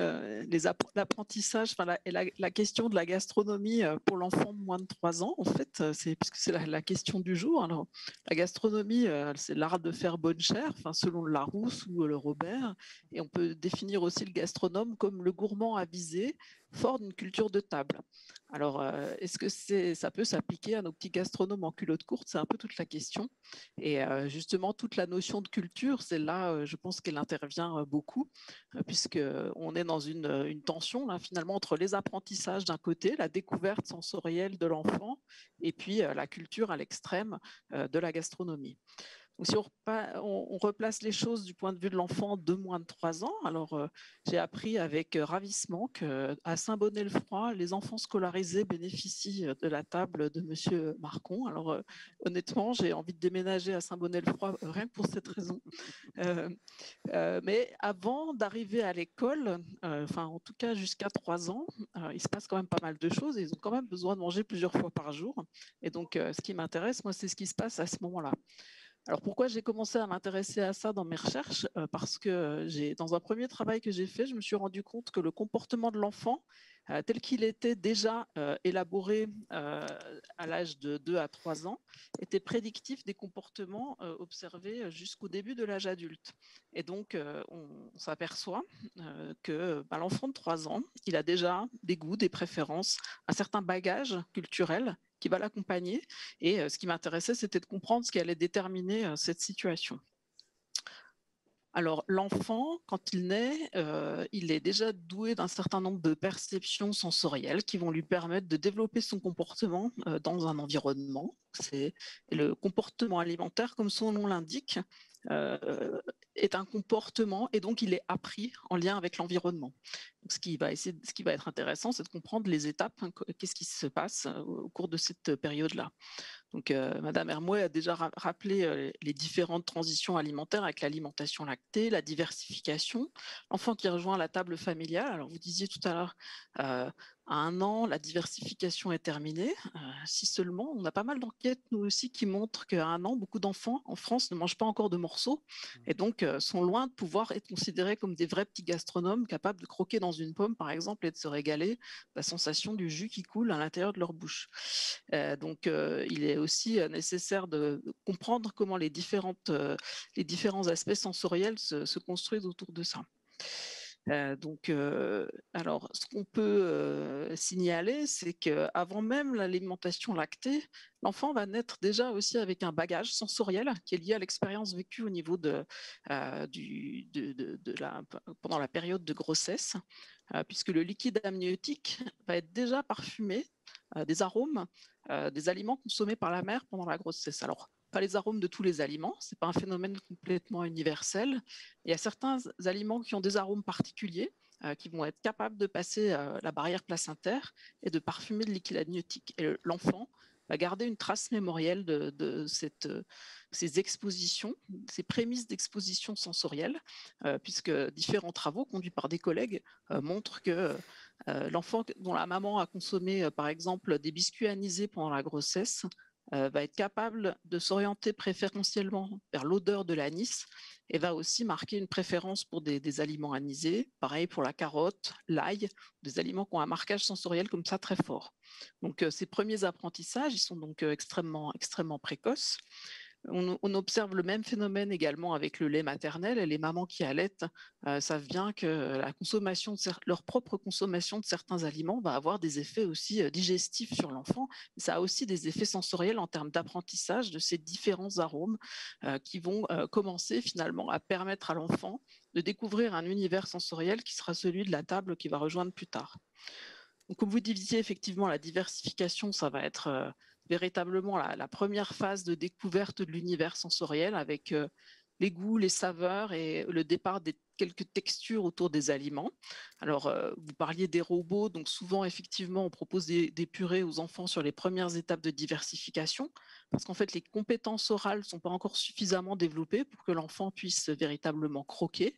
l'apprentissage, la question de la gastronomie pour l'enfant de moins de 3 ans, en fait, puisque c'est la question du jour. Alors, la gastronomie, c'est l'art de faire bonne chère, selon le Larousse ou le Robert. Et on peut définir aussi le gastronome comme le gourmand avisé, fort d'une culture de table. Alors, est-ce que ça peut s'appliquer à nos petits gastronomes en culotte courte? C'est un peu toute la question. Et justement, toute la notion de culture, c'est là, je pense qu'elle intervient beaucoup, puisqu'on est dans une tension, là, finalement, entre les apprentissages d'un côté, la découverte sensorielle de l'enfant, et puis la culture à l'extrême de la gastronomie. Donc, si on replace les choses du point de vue de l'enfant de moins de 3 ans, alors j'ai appris avec ravissement qu'à Saint-Bonnet-le-Froid, les enfants scolarisés bénéficient de la table de Monsieur Marcon. Alors honnêtement, j'ai envie de déménager à Saint-Bonnet-le-Froid rien que pour cette raison. Mais avant d'arriver à l'école, enfin en tout cas jusqu'à 3 ans, il se passe quand même pas mal de choses et ils ont quand même besoin de manger plusieurs fois par jour. Et donc ce qui m'intéresse, moi, c'est ce qui se passe à ce moment-là. Alors pourquoi j'ai commencé à m'intéresser à ça dans mes recherches? Parce que dans un premier travail que j'ai fait, je me suis rendu compte que le comportement de l'enfant, tel qu'il était déjà élaboré à l'âge de 2 à 3 ans, était prédictif des comportements observés jusqu'au début de l'âge adulte. Et donc, on s'aperçoit que l'enfant de 3 ans, il a déjà des goûts, des préférences, un certain bagage culturel qui va l'accompagner. Et ce qui m'intéressait, c'était de comprendre ce qui allait déterminer cette situation. Alors, l'enfant, quand il naît, il est déjà doué d'un certain nombre de perceptions sensorielles qui vont lui permettre de développer son comportement dans un environnement. C'est le comportement alimentaire, comme son nom l'indique, est un comportement et donc il est appris en lien avec l'environnement. Ce qui va être intéressant, c'est de comprendre les étapes, hein, qu'est-ce qui se passe au cours de cette période-là. Donc, Madame Hermouet a déjà rappelé les différentes transitions alimentaires avec l'alimentation lactée, la diversification, l'enfant qui rejoint la table familiale. Alors, vous disiez tout à l'heure, à 1 an, la diversification est terminée. Si seulement, on a pas mal d'enquêtes, nous aussi, qui montrent qu'à 1 an, beaucoup d'enfants en France ne mangent pas encore de morceaux et donc sont loin de pouvoir être considérés comme des vrais petits gastronomes capables de croquer dans une pomme, par exemple, et de se régaler de la sensation du jus qui coule à l'intérieur de leur bouche. Donc, il est aussi nécessaire de comprendre comment les différents aspects sensoriels se construisent autour de ça. Donc, alors, ce qu'on peut signaler, c'est qu'avant même l'alimentation lactée, l'enfant va naître déjà aussi avec un bagage sensoriel qui est lié à l'expérience vécue au niveau pendant la période de grossesse, puisque le liquide amniotique va être déjà parfumé des arômes des aliments consommés par la mère pendant la grossesse. Alors, pas les arômes de tous les aliments, ce n'est pas un phénomène complètement universel. Il y a certains aliments qui ont des arômes particuliers qui vont être capables de passer la barrière placentaire et de parfumer le liquide amniotique. Et l'enfant va garder une trace mémorielle de ces expositions, ces prémices d'exposition sensorielle, puisque différents travaux conduits par des collègues montrent que l'enfant dont la maman a consommé, par exemple, des biscuits anisés pendant la grossesse, va être capable de s'orienter préférentiellement vers l'odeur de l'anis et va aussi marquer une préférence pour des aliments anisés. Pareil pour la carotte, l'ail, des aliments qui ont un marquage sensoriel comme ça très fort. Donc ces premiers apprentissages, ils sont donc extrêmement précoces. On observe le même phénomène également avec le lait maternel et les mamans qui allaitent savent bien que leur propre consommation de certains aliments va avoir des effets aussi digestifs sur l'enfant. Ça a aussi des effets sensoriels en termes d'apprentissage de ces différents arômes qui vont commencer finalement à permettre à l'enfant de découvrir un univers sensoriel qui sera celui de la table qu'il va rejoindre plus tard. Donc, comme vous disiez, effectivement, la diversification, ça va être véritablement la première phase de découverte de l'univers sensoriel avec les goûts, les saveurs et le départ des quelques textures autour des aliments. Alors, vous parliez des robots, donc souvent, effectivement, on propose des purées aux enfants sur les premières étapes de diversification, parce qu'en fait, les compétences orales ne sont pas encore suffisamment développées pour que l'enfant puisse véritablement croquer.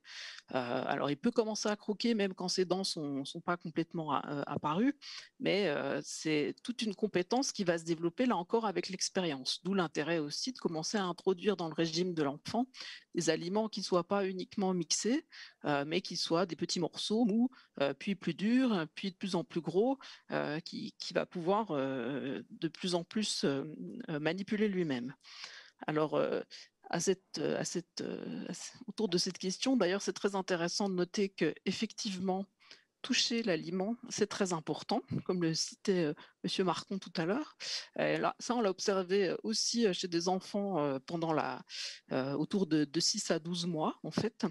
Alors, il peut commencer à croquer même quand ses dents ne sont pas complètement apparues, mais c'est toute une compétence qui va se développer, là encore, avec l'expérience, d'où l'intérêt aussi de commencer à introduire dans le régime de l'enfant des aliments qui ne soient pas uniquement mixés, mais qui soient des petits morceaux mous, puis plus durs, puis de plus en plus gros, qui va pouvoir de plus en plus manipuler lui-même. Alors, autour de cette question, d'ailleurs, c'est très intéressant de noter qu'effectivement, toucher l'aliment, c'est très important, comme le citait M. Marcon tout à l'heure. Ça, on l'a observé aussi chez des enfants autour de 6 à 12 mois, en fait.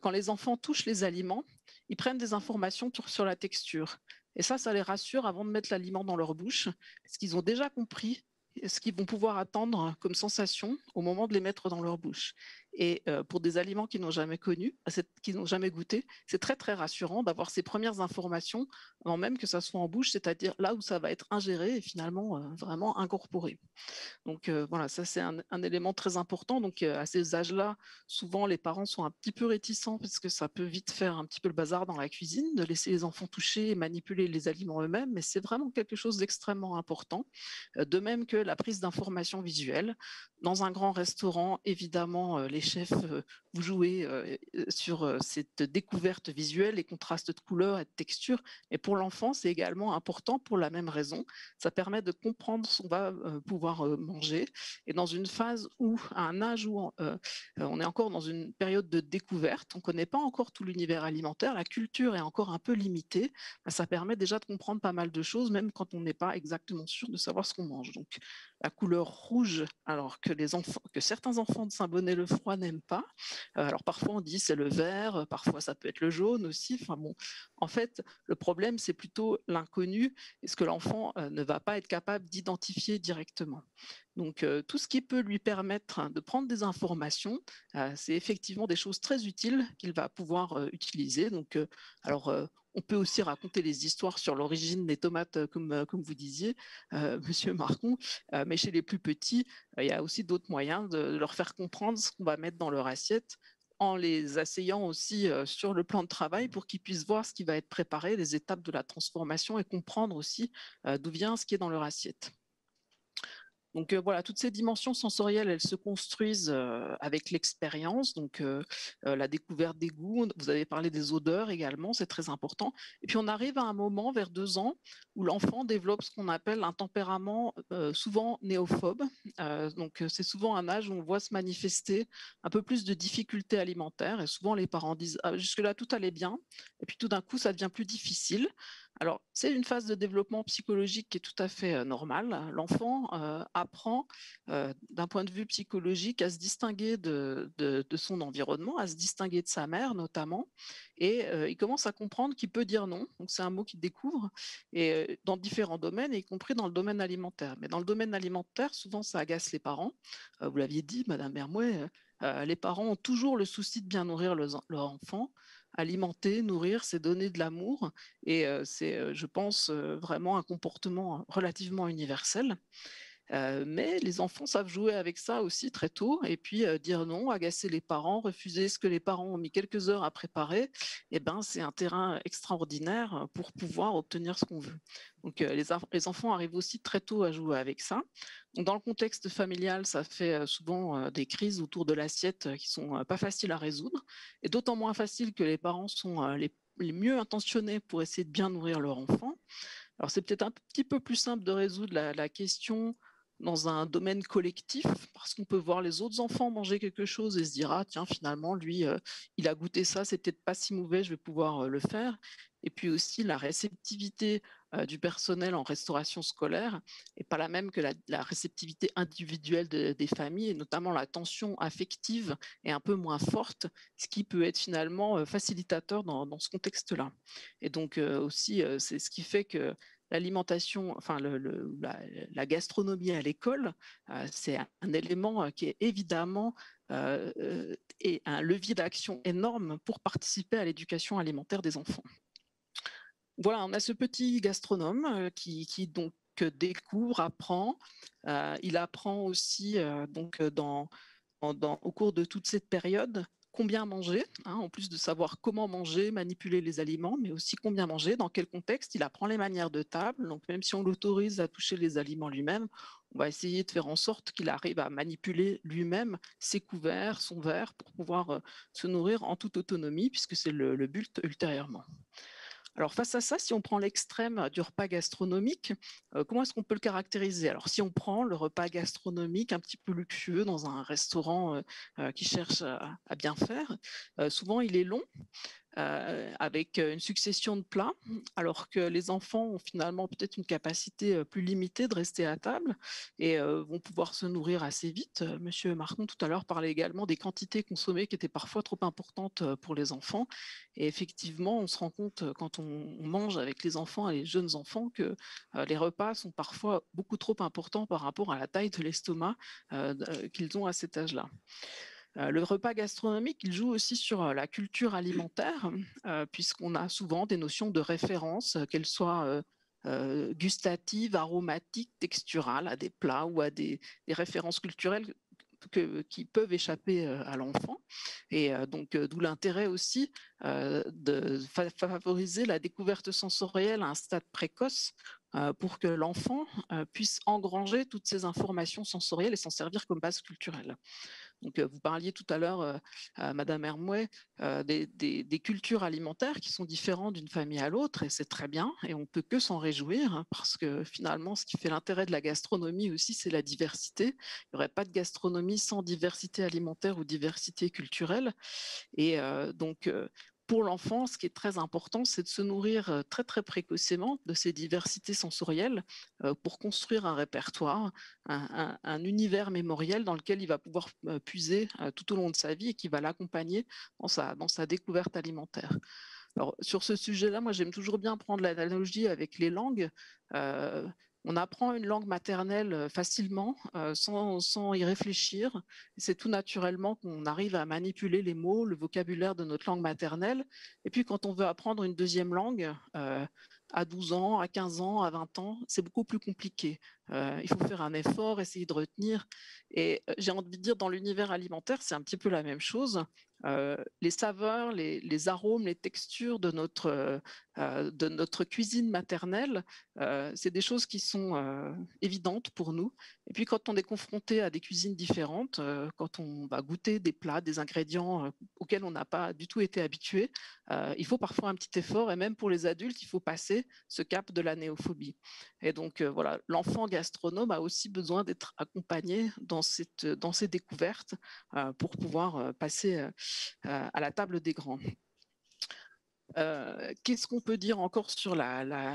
Quand les enfants touchent les aliments, ils prennent des informations sur la texture. Et ça les rassure avant de mettre l'aliment dans leur bouche, parce qu'ils ont déjà compris ce qu'ils vont pouvoir attendre comme sensation au moment de les mettre dans leur bouche. Et pour des aliments qu'ils n'ont jamais connus, qu'ils n'ont jamais goûté, c'est très très rassurant d'avoir ces premières informations avant même que ça soit en bouche, c'est-à-dire là où ça va être ingéré et finalement vraiment incorporé. Donc voilà, ça c'est un élément très important. Donc à ces âges-là, souvent les parents sont un petit peu réticents parce que ça peut vite faire un petit peu le bazar dans la cuisine, de laisser les enfants toucher et manipuler les aliments eux-mêmes, mais c'est vraiment quelque chose d'extrêmement important. De même que la prise d'informations visuelles. Dans un grand restaurant, évidemment, les chefs, vous jouez sur cette découverte visuelle, les contrastes de couleurs et de textures. Et pour l'enfant, c'est également important pour la même raison. Ça permet de comprendre ce qu'on va pouvoir manger. Et dans une phase où, à un âge où on est encore dans une période de découverte, on ne connaît pas encore tout l'univers alimentaire, la culture est encore un peu limitée, ça permet déjà de comprendre pas mal de choses, même quand on n'est pas exactement sûr de savoir ce qu'on mange. Donc, la couleur rouge, alors que certains enfants de Saint-Bonnet-le-Froid n'aiment pas. Alors parfois on dit c'est le vert, parfois ça peut être le jaune aussi. Enfin bon, en fait, le problème c'est plutôt l'inconnu et ce que l'enfant ne va pas être capable d'identifier directement. Donc tout ce qui peut lui permettre de prendre des informations, c'est effectivement des choses très utiles qu'il va pouvoir utiliser. Donc alors on peut aussi raconter les histoires sur l'origine des tomates, comme vous disiez, Monsieur Marcon, mais chez les plus petits, il y a aussi d'autres moyens de leur faire comprendre ce qu'on va mettre dans leur assiette en les asseyant aussi sur le plan de travail pour qu'ils puissent voir ce qui va être préparé, les étapes de la transformation et comprendre aussi d'où vient ce qui est dans leur assiette. Donc voilà, toutes ces dimensions sensorielles, elles se construisent avec l'expérience, donc la découverte des goûts. Vous avez parlé des odeurs également, c'est très important. Et puis on arrive à un moment, vers 2 ans, où l'enfant développe ce qu'on appelle un tempérament souvent néophobe. Donc c'est souvent un âge où on voit se manifester un peu plus de difficultés alimentaires. Et souvent les parents disent ah, jusque-là tout allait bien, et puis tout d'un coup ça devient plus difficile. Alors, c'est une phase de développement psychologique qui est tout à fait normale. L'enfant apprend, d'un point de vue psychologique, à se distinguer de son environnement, à se distinguer de sa mère notamment, et il commence à comprendre qu'il peut dire non. Donc, c'est un mot qu'il découvre, et dans différents domaines, y compris dans le domaine alimentaire. Mais dans le domaine alimentaire, souvent, ça agace les parents. Vous l'aviez dit, Madame Bermouet, les parents ont toujours le souci de bien nourrir leur enfant. Alimenter, nourrir, c'est donner de l'amour. Et c'est, je pense, vraiment un comportement relativement universel. Mais les enfants savent jouer avec ça aussi très tôt et puis dire non, agacer les parents, refuser ce que les parents ont mis quelques heures à préparer, eh ben, c'est un terrain extraordinaire pour pouvoir obtenir ce qu'on veut. Donc les enfants arrivent aussi très tôt à jouer avec ça. Donc, dans le contexte familial, ça fait souvent des crises autour de l'assiette qui sont pas faciles à résoudre et d'autant moins faciles que les parents sont les mieux intentionnés pour essayer de bien nourrir leur enfant. Alors c'est peut-être un petit peu plus simple de résoudre la question dans un domaine collectif, parce qu'on peut voir les autres enfants manger quelque chose et se dire ah tiens finalement lui il a goûté ça, c'est peut-être pas si mauvais, je vais pouvoir le faire. Et puis aussi la réceptivité du personnel en restauration scolaire est pas la même que la réceptivité individuelle des familles, et notamment la tension affective est un peu moins forte, ce qui peut être finalement facilitateur dans ce contexte-là. Et donc aussi c'est ce qui fait que l'alimentation, enfin la gastronomie à l'école, c'est un élément qui est évidemment et un levier d'action énorme pour participer à l'éducation alimentaire des enfants. Voilà, on a ce petit gastronome qui donc découvre, apprend. Il apprend aussi donc au cours de toute cette période combien manger, hein, en plus de savoir comment manger, manipuler les aliments, mais aussi combien manger, dans quel contexte. Il apprend les manières de table, donc même si on l'autorise à toucher les aliments lui-même, on va essayer de faire en sorte qu'il arrive à manipuler lui-même ses couverts, son verre, pour pouvoir se nourrir en toute autonomie, puisque c'est le but ultérieurement. Alors face à ça, si on prend l'extrême du repas gastronomique, comment est-ce qu'on peut le caractériser? Alors si on prend le repas gastronomique un petit peu luxueux dans un restaurant qui cherche à bien faire, souvent il est long, avec une succession de plats, alors que les enfants ont finalement peut-être une capacité plus limitée de rester à table et vont pouvoir se nourrir assez vite. Monsieur Marcon tout à l'heure parlait également des quantités consommées qui étaient parfois trop importantes pour les enfants. Et effectivement, on se rend compte quand on mange avec les enfants et les jeunes enfants que les repas sont parfois beaucoup trop importants par rapport à la taille de l'estomac qu'ils ont à cet âge-là. Le repas gastronomique, il joue aussi sur la culture alimentaire, puisqu'on a souvent des notions de référence, qu'elles soient gustatives, aromatiques, texturales, à des plats ou à des références culturelles qui peuvent échapper à l'enfant. Et donc, d'où l'intérêt aussi de favoriser la découverte sensorielle à un stade précoce pour que l'enfant puisse engranger toutes ces informations sensorielles et s'en servir comme base culturelle. Donc, vous parliez tout à l'heure, Madame Hermouet, des cultures alimentaires qui sont différentes d'une famille à l'autre, et c'est très bien, et on ne peut que s'en réjouir, hein, parce que finalement, ce qui fait l'intérêt de la gastronomie aussi, c'est la diversité. Il n'y aurait pas de gastronomie sans diversité alimentaire ou diversité culturelle. Et donc, pour l'enfant, ce qui est très important, c'est de se nourrir très très précocement de ces diversités sensorielles pour construire un répertoire, un univers mémoriel dans lequel il va pouvoir puiser tout au long de sa vie et qui va l'accompagner dans sa découverte alimentaire. Alors, sur ce sujet-là, moi, j'aime toujours bien prendre l'analogie avec les langues. On apprend une langue maternelle facilement, sans y réfléchir. C'est tout naturellement qu'on arrive à manipuler les mots, le vocabulaire de notre langue maternelle. Et puis, quand on veut apprendre une deuxième langue, à 12 ans, à 15 ans, à 20 ans, c'est beaucoup plus compliqué. Il faut faire un effort, essayer de retenir. Et j'ai envie de dire, dans l'univers alimentaire, c'est un petit peu la même chose. Les saveurs, les arômes, les textures de notre cuisine maternelle, c'est des choses qui sont évidentes pour nous. Et puis quand on est confronté à des cuisines différentes, quand on va goûter des plats, des ingrédients auxquels on n'a pas du tout été habitué, il faut parfois un petit effort. Et même pour les adultes, il faut passer ce cap de la néophobie. Et donc voilà, l'enfant gastronome a aussi besoin d'être accompagné dans ces découvertes pour pouvoir passer à la table des grands. Qu'est-ce qu'on peut dire encore sur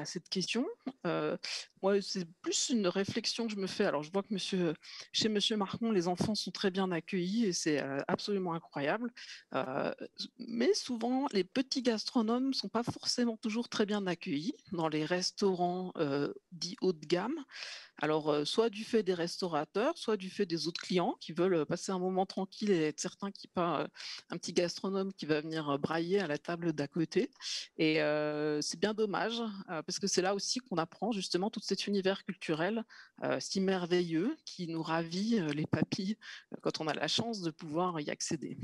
cette question? Moi, c'est plus une réflexion que je me fais. Alors, je vois que chez Monsieur Marcon, les enfants sont très bien accueillis et c'est absolument incroyable. Mais souvent, les petits gastronomes ne sont pas forcément toujours très bien accueillis dans les restaurants dits haut de gamme. Alors, soit du fait des restaurateurs, soit du fait des autres clients qui veulent passer un moment tranquille et être certains qu'il n'y a pas un petit gastronome qui va venir brailler à la table d'à côté. Et c'est bien dommage, parce que c'est là aussi qu'on apprend justement tout cet univers culturel si merveilleux qui nous ravit les papilles quand on a la chance de pouvoir y accéder.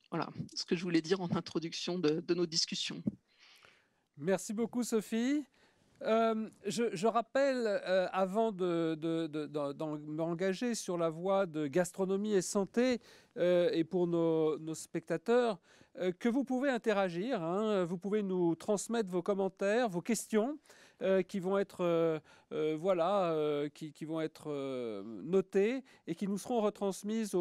Voilà ce que je voulais dire en introduction de nos discussions. Merci beaucoup, Sophie. Je rappelle, avant de m'engager sur la voie de gastronomie et santé, et pour nos spectateurs, que vous pouvez interagir, hein, vous pouvez nous transmettre vos commentaires, vos questions, qui vont être, qui vont être notées et qui nous seront retransmises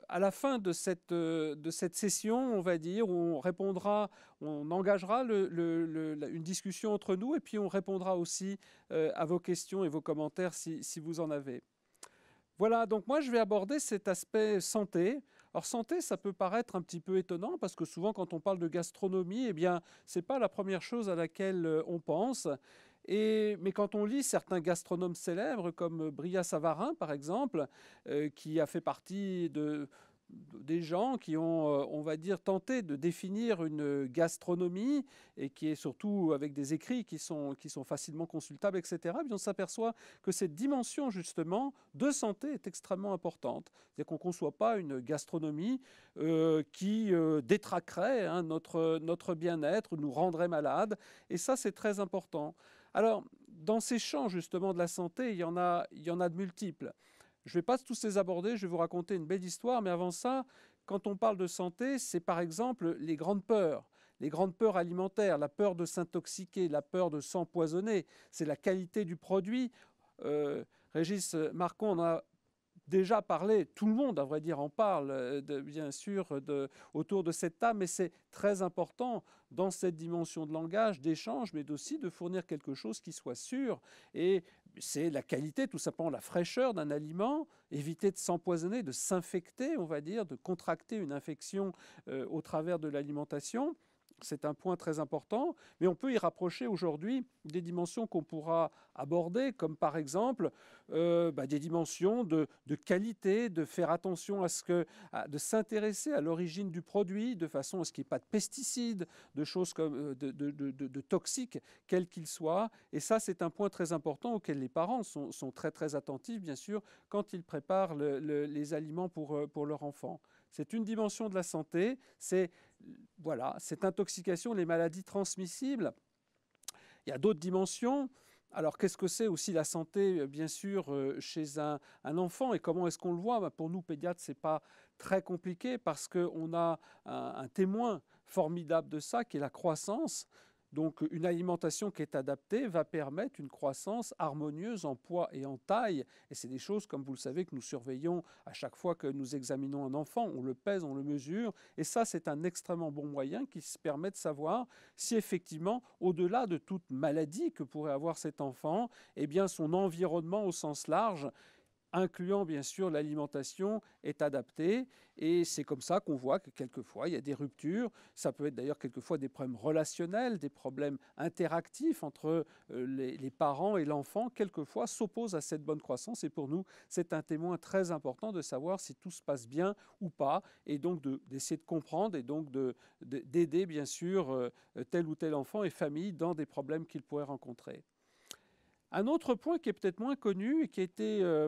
à la fin de cette session, on va dire, où on engagera une discussion entre nous et puis on répondra aussi à vos questions et vos commentaires si vous en avez. Voilà, donc moi je vais aborder cet aspect santé. Alors santé, ça peut paraître un petit peu étonnant parce que souvent quand on parle de gastronomie, eh bien, c'est pas la première chose à laquelle on pense. Mais quand on lit certains gastronomes célèbres comme Brillat-Savarin par exemple, qui a fait partie des gens qui ont, on va dire, tenté de définir une gastronomie et qui est surtout avec des écrits qui sont facilement consultables, etc., bien on s'aperçoit que cette dimension justement de santé est extrêmement importante. C'est-à-dire qu'on ne conçoit pas une gastronomie qui détraquerait notre bien-être, nous rendrait malades, et ça c'est très important. Alors, dans ces champs justement de la santé, il y en a de multiples. Je ne vais pas tous les aborder, je vais vous raconter une belle histoire, mais avant ça, quand on parle de santé, c'est par exemple les grandes peurs alimentaires, la peur de s'intoxiquer, la peur de s'empoisonner, c'est la qualité du produit. Régis Marcon en a déjà parlé, tout le monde, à vrai dire, en parle, bien sûr, autour de cette table, mais c'est très important dans cette dimension de langage, d'échange, mais aussi de fournir quelque chose qui soit sûr. Et c'est la qualité, tout simplement la fraîcheur d'un aliment, éviter de s'empoisonner, de s'infecter, on va dire, de contracter une infection au travers de l'alimentation. C'est un point très important, mais on peut y rapprocher aujourd'hui des dimensions qu'on pourra aborder, comme par exemple des dimensions de qualité, de faire attention de s'intéresser à l'origine du produit, de façon à ce qu'il n'y ait pas de pesticides, de choses comme de toxiques, quels qu'ils soient. Et ça, c'est un point très important auquel les parents sont très très attentifs, bien sûr, quand ils préparent les aliments pour leur enfant. C'est une dimension de la santé, c'est cette intoxication, les maladies transmissibles. Il y a d'autres dimensions. Alors, qu'est-ce que c'est aussi la santé, bien sûr, chez un enfant et comment est-ce qu'on le voit? Pour nous, pédiatres, ce n'est pas très compliqué parce qu'on a un témoin formidable de ça, qui est la croissance. Donc, une alimentation qui est adaptée va permettre une croissance harmonieuse en poids et en taille. Et c'est des choses, comme vous le savez, que nous surveillons à chaque fois que nous examinons un enfant. On le pèse, on le mesure. Et ça, c'est un extrêmement bon moyen qui se permet de savoir si effectivement, au-delà de toute maladie que pourrait avoir cet enfant, eh bien, son environnement au sens large, incluant bien sûr l'alimentation, est adapté. Et c'est comme ça qu'on voit que quelquefois, il y a des ruptures. Ça peut être d'ailleurs quelquefois des problèmes relationnels, des problèmes interactifs entre les parents et l'enfant, quelquefois s'opposent à cette bonne croissance. Et pour nous, c'est un témoin très important de savoir si tout se passe bien ou pas, et donc d'essayer de comprendre et donc d'aider bien sûr tel ou tel enfant et famille dans des problèmes qu'ils pourraient rencontrer. Un autre point qui est peut-être moins connu et qui a été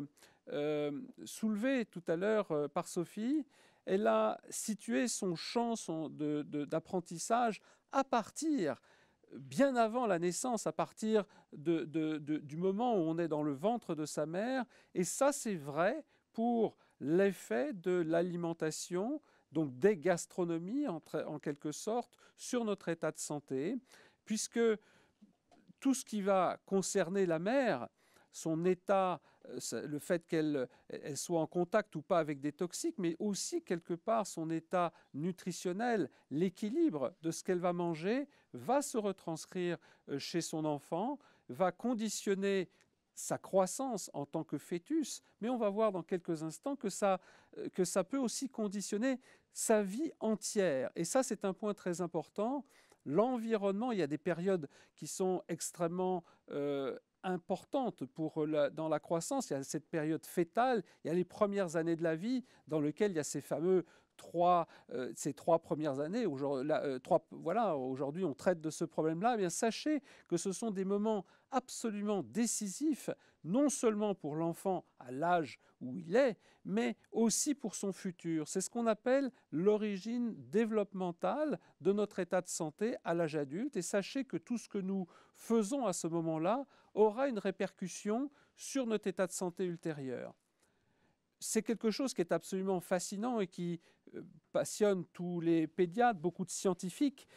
soulevé tout à l'heure par Sophie, elle a situé son champ d'apprentissage à partir, bien avant la naissance, à partir du moment où on est dans le ventre de sa mère. Et ça, c'est vrai pour l'effet de l'alimentation, donc des gastronomies en quelque sorte, sur notre état de santé, puisque tout ce qui va concerner la mère, son état, le fait qu'elle soit en contact ou pas avec des toxiques, mais aussi quelque part son état nutritionnel, l'équilibre de ce qu'elle va manger, va se retranscrire chez son enfant, va conditionner sa croissance en tant que fœtus, mais on va voir dans quelques instants que ça peut aussi conditionner sa vie entière. Et ça, c'est un point très important. L'environnement, il y a des périodes qui sont extrêmement importante dans la croissance. Il y a cette période fœtale, il y a les premières années de la vie dans lesquelles il y a ces fameux ces 3 premières années. Aujourd'hui, on traite de ce problème-là. Eh bien, sachez que ce sont des moments absolument décisifs, non seulement pour l'enfant à l'âge où il est, mais aussi pour son futur. C'est ce qu'on appelle l'origine développementale de notre état de santé à l'âge adulte. Et sachez que tout ce que nous faisons à ce moment-là aura une répercussion sur notre état de santé ultérieur. C'est quelque chose qui est absolument fascinant et qui passionne tous les pédiatres, beaucoup de scientifiques,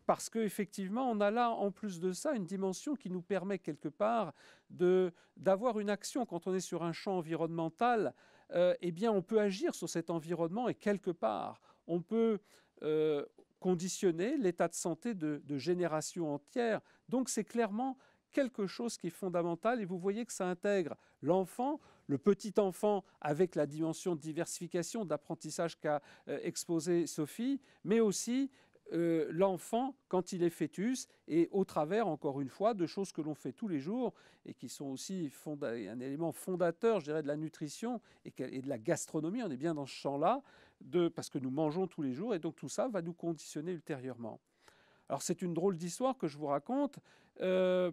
parce qu'effectivement, on a là, en plus de ça, une dimension qui nous permet quelque part d'avoir une action. Quand on est sur un champ environnemental, eh bien, on peut agir sur cet environnement et quelque part, on peut conditionner l'état de santé de générations entières. Donc, c'est clairement quelque chose qui est fondamental, et vous voyez que ça intègre l'enfant, le petit enfant avec la dimension de diversification, d'apprentissage qu'a exposé Sophie, mais aussi l'enfant quand il est fœtus, et au travers, encore une fois, de choses que l'on fait tous les jours et qui sont aussi un élément fondateur, je dirais, de la nutrition et de la gastronomie. On est bien dans ce champ-là, parce que nous mangeons tous les jours, et donc tout ça va nous conditionner ultérieurement. Alors c'est une drôle d'histoire que je vous raconte,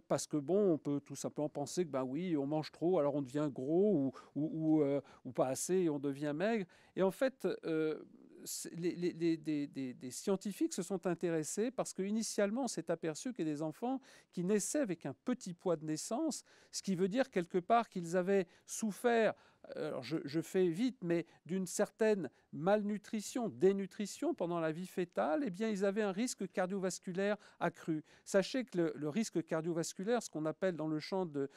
parce que bon, on peut tout simplement penser que ben oui, on mange trop, alors on devient gros, ou pas assez et on devient maigre. Et en fait, des scientifiques se sont intéressés parce qu'initialement, on s'est aperçu qu'il y a des enfants qui naissaient avec un petit poids de naissance, ce qui veut dire quelque part qu'ils avaient souffert, alors je fais vite, mais d'une certaine malnutrition, dénutrition pendant la vie fœtale. Eh bien, ils avaient un risque cardiovasculaire accru. Sachez que le risque cardiovasculaire, ce qu'on appelle dans le champ de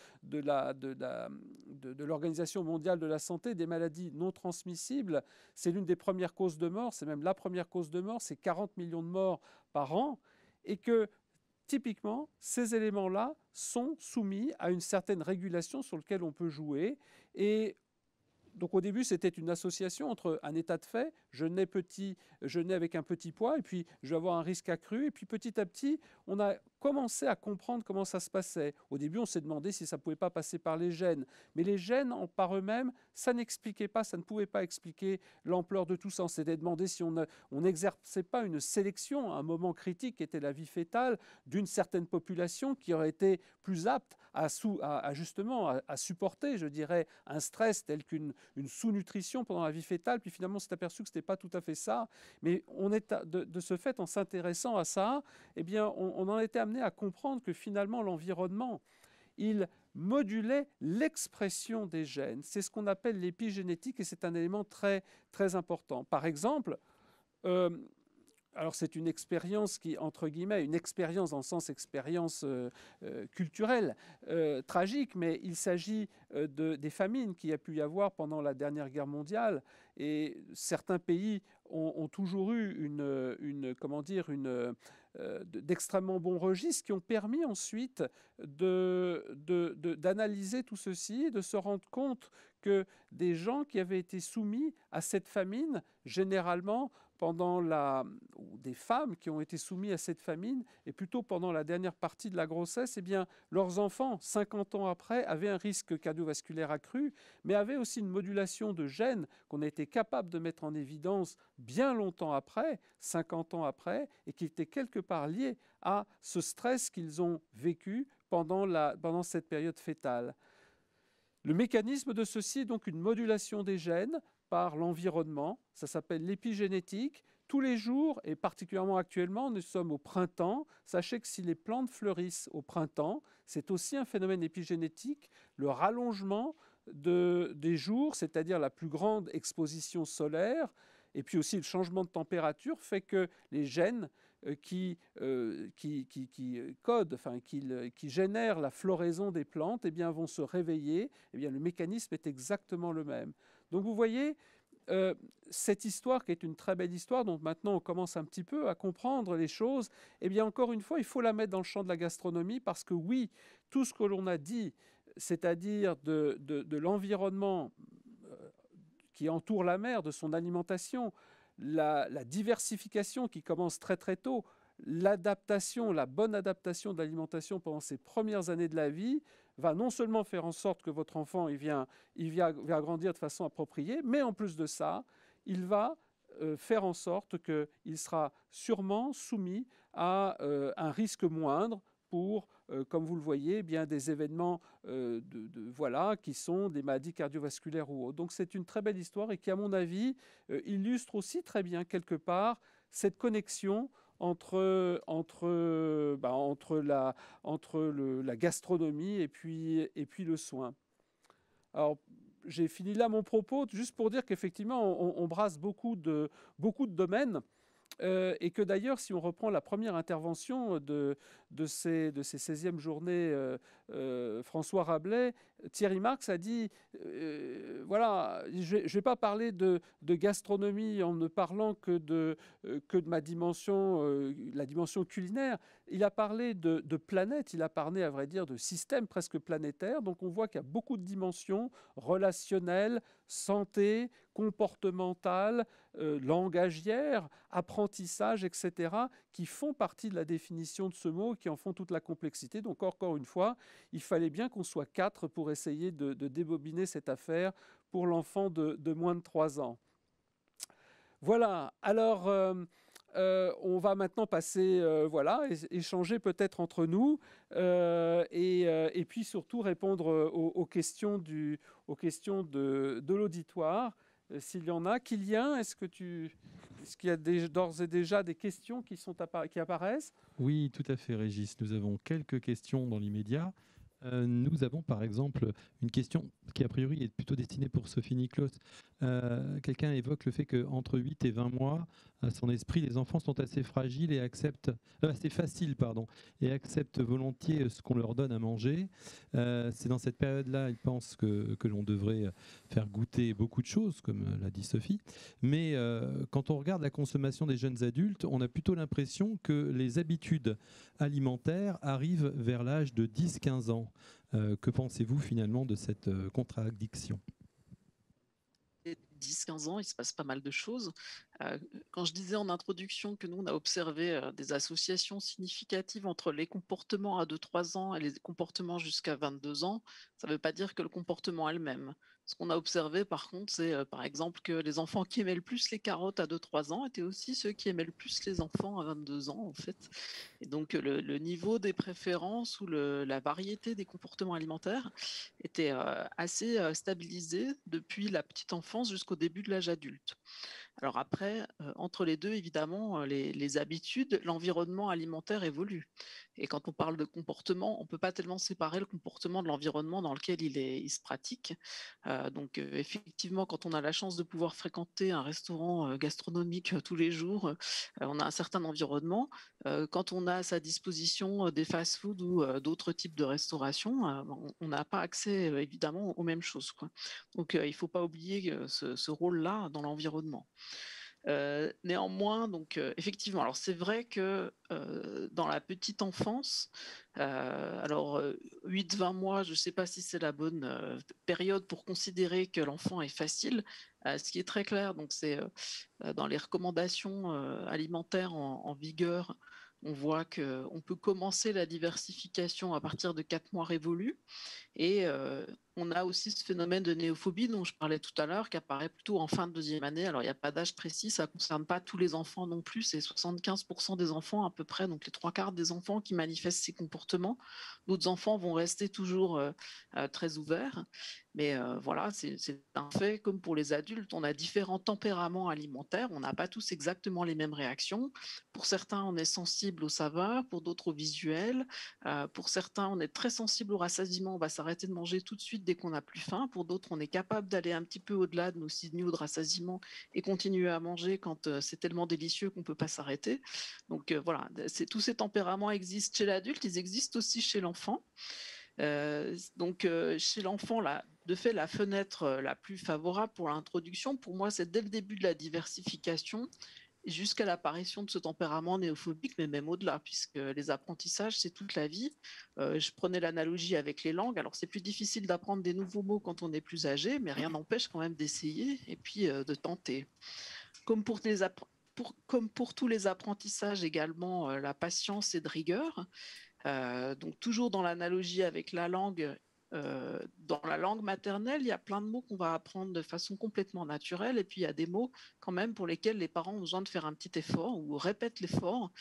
de l'Organisation mondiale de la santé, des maladies non transmissibles, c'est l'une des premières causes de mort, c'est même la première cause de mort, c'est 40 millions de morts par an, et que typiquement, ces éléments-là sont soumis à une certaine régulation sur laquelle on peut jouer. Et donc au début, c'était une association entre un état de fait, je nais avec un petit poids, et puis je vais avoir un risque accru. Et puis petit à petit, on a commencé à comprendre comment ça se passait. Au début, on s'est demandé si ça ne pouvait pas passer par les gènes. Mais les gènes, par eux-mêmes, ça n'expliquait pas, ça ne pouvait pas expliquer l'ampleur de tout ça. On s'était demandé si on n'exerçait pas une sélection à un moment critique qui était la vie fétale d'une certaine population qui aurait été plus apte justement à supporter, je dirais, un stress tel qu'une sous-nutrition pendant la vie fétale. Puis finalement, on s'est aperçu que ce n'était pas tout à fait ça. Mais de ce fait, en s'intéressant à ça, eh bien, on en était amené à comprendre que finalement, l'environnement, il modulait l'expression des gènes. C'est ce qu'on appelle l'épigénétique et c'est un élément très, très important. Par exemple, alors c'est une expérience qui, entre guillemets, une expérience dans le sens expérience culturelle, tragique, mais il s'agit des famines qu'il y a pu y avoir pendant la dernière guerre mondiale. Et certains pays ont toujours eu d'extrêmement bons registres qui ont permis ensuite d'analyser tout ceci et de se rendre compte que des gens qui avaient été soumis à cette famine, généralement ou des femmes qui ont été soumises à cette famine, et plutôt pendant la dernière partie de la grossesse, eh bien, leurs enfants, 50 ans après, avaient un risque cardiovasculaire accru, mais avaient aussi une modulation de gènes qu'on a été capable de mettre en évidence bien longtemps après, 50 ans après, et qui était quelque part lié à ce stress qu'ils ont vécu pendant cette période fétale. Le mécanisme de ceci est donc une modulation des gènes par l'environnement. Ça s'appelle l'épigénétique. Tous les jours, et particulièrement actuellement, nous sommes au printemps. Sachez que si les plantes fleurissent au printemps, c'est aussi un phénomène épigénétique. Le rallongement des jours, c'est-à-dire la plus grande exposition solaire, et puis aussi le changement de température fait que les gènes qui codent, qui génèrent la floraison des plantes, eh bien, vont se réveiller. Eh bien, le mécanisme est exactement le même. Donc vous voyez, cette histoire qui est une très belle histoire, dont maintenant on commence un petit peu à comprendre les choses, eh bien encore une fois, il faut la mettre dans le champ de la gastronomie parce que oui, tout ce que l'on a dit, c'est-à-dire de l'environnement qui entoure la mer, de son alimentation, la diversification qui commence très très tôt, l'adaptation, la bonne adaptation de l'alimentation pendant ses premières années de la vie va non seulement faire en sorte que votre enfant va grandir de façon appropriée, mais en plus de ça, il va faire en sorte qu'il sera sûrement soumis à un risque moindre pour, comme vous le voyez, eh bien, des événements qui sont des maladies cardiovasculaires ou autres. Donc c'est une très belle histoire et qui, à mon avis, illustre aussi très bien quelque part cette connexion entre la gastronomie et puis le soin. Alors, j'ai fini là mon propos, juste pour dire qu'effectivement, on brasse beaucoup de domaines. Et que d'ailleurs, si on reprend la première intervention de ces 16e journées, François Rabelais, Thierry Marx a dit, voilà, je ne vais pas parler de gastronomie en ne parlant que de ma dimension, la dimension culinaire. Il a parlé de planète, il a parlé, à vrai dire, de système presque planétaire. Donc on voit qu'il y a beaucoup de dimensions relationnelles, santé, comportementale, langagière, apprentissage, etc., qui font partie de la définition de ce mot, qui en font toute la complexité. Donc encore une fois, il fallait bien qu'on soit 4 pour essayer de débobiner cette affaire pour l'enfant de moins de 3 ans. Voilà, alors on va maintenant passer, échanger peut-être entre nous et puis surtout répondre aux questions de l'auditoire. S'il y en a. Kylian, est-ce qu'il y a d'ores et déjà des questions qui apparaissent ? Oui, tout à fait, Régis. Nous avons quelques questions dans l'immédiat. Nous avons par exemple une question qui a priori est plutôt destinée pour Sophie Niklos. Quelqu'un évoque le fait qu'entre 8 et 20 mois, à son esprit, les enfants sont assez fragiles et assez faciles, pardon, et acceptent volontiers ce qu'on leur donne à manger. C'est dans cette période-là, ils pensent que l'on devrait faire goûter beaucoup de choses, comme l'a dit Sophie. Mais quand on regarde la consommation des jeunes adultes, on a plutôt l'impression que les habitudes alimentaires arrivent vers l'âge de 10-15 ans. Que pensez-vous finalement de cette contradiction ? 10-15 ans, il se passe pas mal de choses. Quand je disais en introduction que nous, on a observé des associations significatives entre les comportements à 2-3 ans et les comportements jusqu'à 22 ans, ça ne veut pas dire que le comportement est le même. Ce qu'on a observé, par contre, c'est par exemple que les enfants qui aimaient le plus les carottes à 2-3 ans étaient aussi ceux qui aimaient le plus les enfants à 22 ans, en fait. Et donc, le niveau des préférences ou la variété des comportements alimentaires était assez stabilisé depuis la petite enfance jusqu'au début de l'âge adulte. Alors après, entre les deux, évidemment, les habitudes, l'environnement alimentaire évolue. Et quand on parle de comportement, on ne peut pas tellement séparer le comportement de l'environnement dans lequel il se pratique. Donc effectivement, quand on a la chance de pouvoir fréquenter un restaurant gastronomique tous les jours, on a un certain environnement. Quand on a à sa disposition des fast-foods ou d'autres types de restauration, on n'a pas accès évidemment aux mêmes choses, quoi. Donc il ne faut pas oublier ce rôle-là dans l'environnement. Néanmoins, donc effectivement, alors c'est vrai que dans la petite enfance, alors 8-20 mois, je ne sais pas si c'est la bonne période pour considérer que l'enfant est facile. Ce qui est très clair, donc c'est dans les recommandations alimentaires en vigueur, on voit qu'on peut commencer la diversification à partir de 4 mois révolus. Et on a aussi ce phénomène de néophobie dont je parlais tout à l'heure, qui apparaît plutôt en fin de deuxième année. Alors, il n'y a pas d'âge précis, ça ne concerne pas tous les enfants non plus, c'est 75% des enfants à peu près, donc les 3/4 des enfants qui manifestent ces comportements. D'autres enfants vont rester toujours très ouverts. Mais voilà, c'est un fait, comme pour les adultes, on a différents tempéraments alimentaires, on n'a pas tous exactement les mêmes réactions. Pour certains, on est sensible aux saveurs, pour d'autres au visuel. Pour certains, on est très sensible au rassasiement, on va s'arrêter de manger tout de suite dès qu'on n'a plus faim. Pour d'autres, on est capable d'aller un petit peu au-delà de nos signaux de rassasiement et continuer à manger quand c'est tellement délicieux qu'on ne peut pas s'arrêter. Donc voilà, tous ces tempéraments existent chez l'adulte, ils existent aussi chez l'enfant. Donc chez l'enfant, de fait, la fenêtre la plus favorable pour l'introduction, pour moi, c'est dès le début de la diversification jusqu'à l'apparition de ce tempérament néophobique, mais même au-delà, puisque les apprentissages, c'est toute la vie. Je prenais l'analogie avec les langues. Alors, c'est plus difficile d'apprendre des nouveaux mots quand on est plus âgé, mais rien n'empêche quand même d'essayer et puis de tenter. Comme pour tous les apprentissages également, la patience et de rigueur. Donc, toujours dans l'analogie avec la langue, dans la langue maternelle, il y a plein de mots qu'on va apprendre de façon complètement naturelle, et puis il y a des mots quand même pour lesquels les parents ont besoin de faire un petit effort ou répètent l'effort.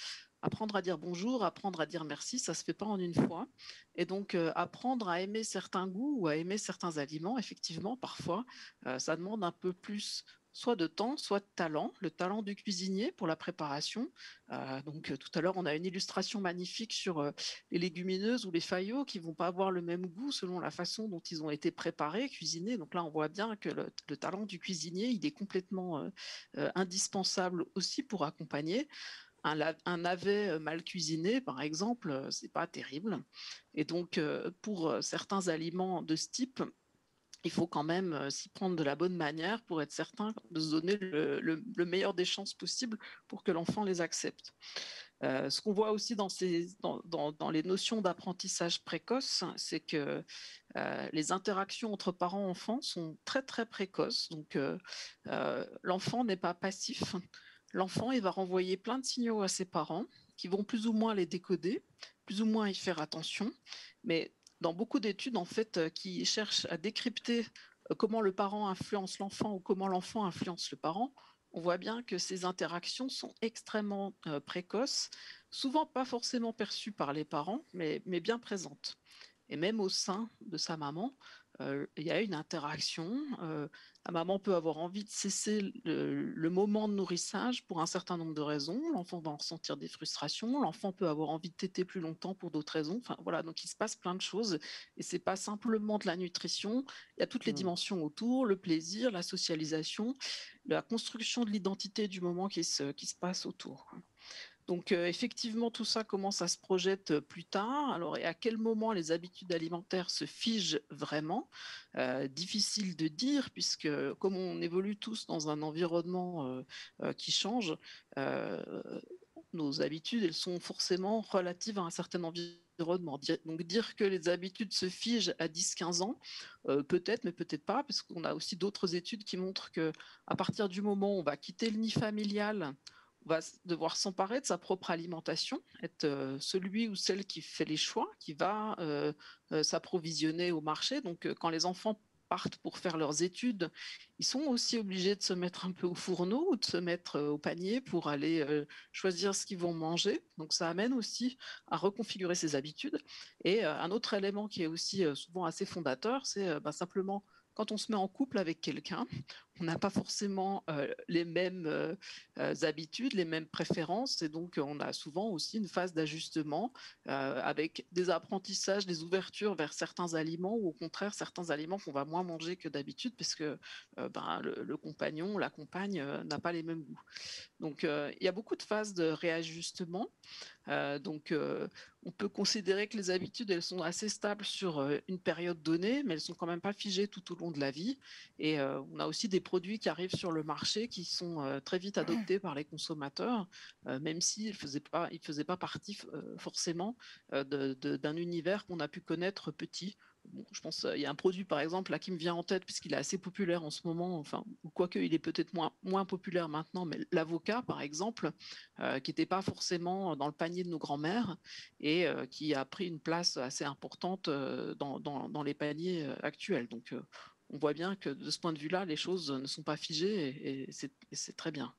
Apprendre à dire bonjour, apprendre à dire merci, ça ne se fait pas en une fois. Et donc, apprendre à aimer certains goûts ou à aimer certains aliments, effectivement, parfois, ça demande un peu plus soit de temps, soit de talent, le talent du cuisinier pour la préparation. Donc, tout à l'heure, on a une illustration magnifique sur les légumineuses ou les faillots qui ne vont pas avoir le même goût selon la façon dont ils ont été préparés, cuisinés. Donc là, on voit bien que le talent du cuisinier, il est complètement indispensable aussi pour accompagner. Un navet mal cuisiné, par exemple, c'est pas terrible. Et donc, pour certains aliments de ce type, il faut quand même s'y prendre de la bonne manière pour être certain de se donner le meilleur des chances possibles pour que l'enfant les accepte. Ce qu'on voit aussi dans les notions d'apprentissage précoce, c'est que les interactions entre parents-enfants sont très très précoces. Donc l'enfant n'est pas passif. L'enfant, il va renvoyer plein de signaux à ses parents qui vont plus ou moins les décoder, plus ou moins y faire attention. Mais dans beaucoup d'études, en fait, qui cherchent à décrypter comment le parent influence l'enfant ou comment l'enfant influence le parent, on voit bien que ces interactions sont extrêmement précoces, souvent pas forcément perçues par les parents, mais bien présentes. Et même au sein de sa maman, il y a une interaction. La maman peut avoir envie de cesser le moment de nourrissage pour un certain nombre de raisons. L'enfant va en ressentir des frustrations. L'enfant peut avoir envie de téter plus longtemps pour d'autres raisons. Enfin, voilà, donc il se passe plein de choses. Et c'est pas simplement de la nutrition. Il y a toutes les dimensions autour, le plaisir, la socialisation, la construction de l'identité du moment qui se passe autour. Donc effectivement, tout ça commence à se projette plus tard. Alors, et à quel moment les habitudes alimentaires se figent vraiment? Difficile de dire, puisque comme on évolue tous dans un environnement qui change, euh, nos habitudes, elles sont forcément relatives à un certain environnement. Donc dire que les habitudes se figent à 10-15 ans, peut-être, mais peut-être pas, parce qu'on a aussi d'autres études qui montrent que à partir du moment où on va quitter le nid familial, on va devoir s'emparer de sa propre alimentation, être celui ou celle qui fait les choix, qui va s'approvisionner au marché. Donc, quand les enfants partent pour faire leurs études, ils sont aussi obligés de se mettre un peu au fourneau ou de se mettre au panier pour aller choisir ce qu'ils vont manger. Donc, ça amène aussi à reconfigurer ses habitudes. Et un autre élément qui est aussi souvent assez fondateur, c'est simplement quand on se met en couple avec quelqu'un, on n'a pas forcément les mêmes habitudes, les mêmes préférences, et donc on a souvent aussi une phase d'ajustement avec des apprentissages, des ouvertures vers certains aliments, ou au contraire certains aliments qu'on va moins manger que d'habitude parce que le compagnon, la compagne n'a pas les mêmes goûts. Donc il y a beaucoup de phases de réajustement. Donc, on peut considérer que les habitudes, elles sont assez stables sur une période donnée, mais elles sont quand même pas figées tout au long de la vie. Et on a aussi des produits qui arrivent sur le marché qui sont très vite adoptés par les consommateurs, même s'ils faisaient pas partie forcément d'un univers qu'on a pu connaître petit. Bon, je pense il y a un produit par exemple là qui me vient en tête puisqu'il est assez populaire en ce moment, enfin, quoique il est peut-être moins populaire maintenant, mais l'avocat par exemple, qui n'était pas forcément dans le panier de nos grands-mères et qui a pris une place assez importante dans les paniers actuels. Donc on voit bien que de ce point de vue-là, les choses ne sont pas figées et c'est très bien.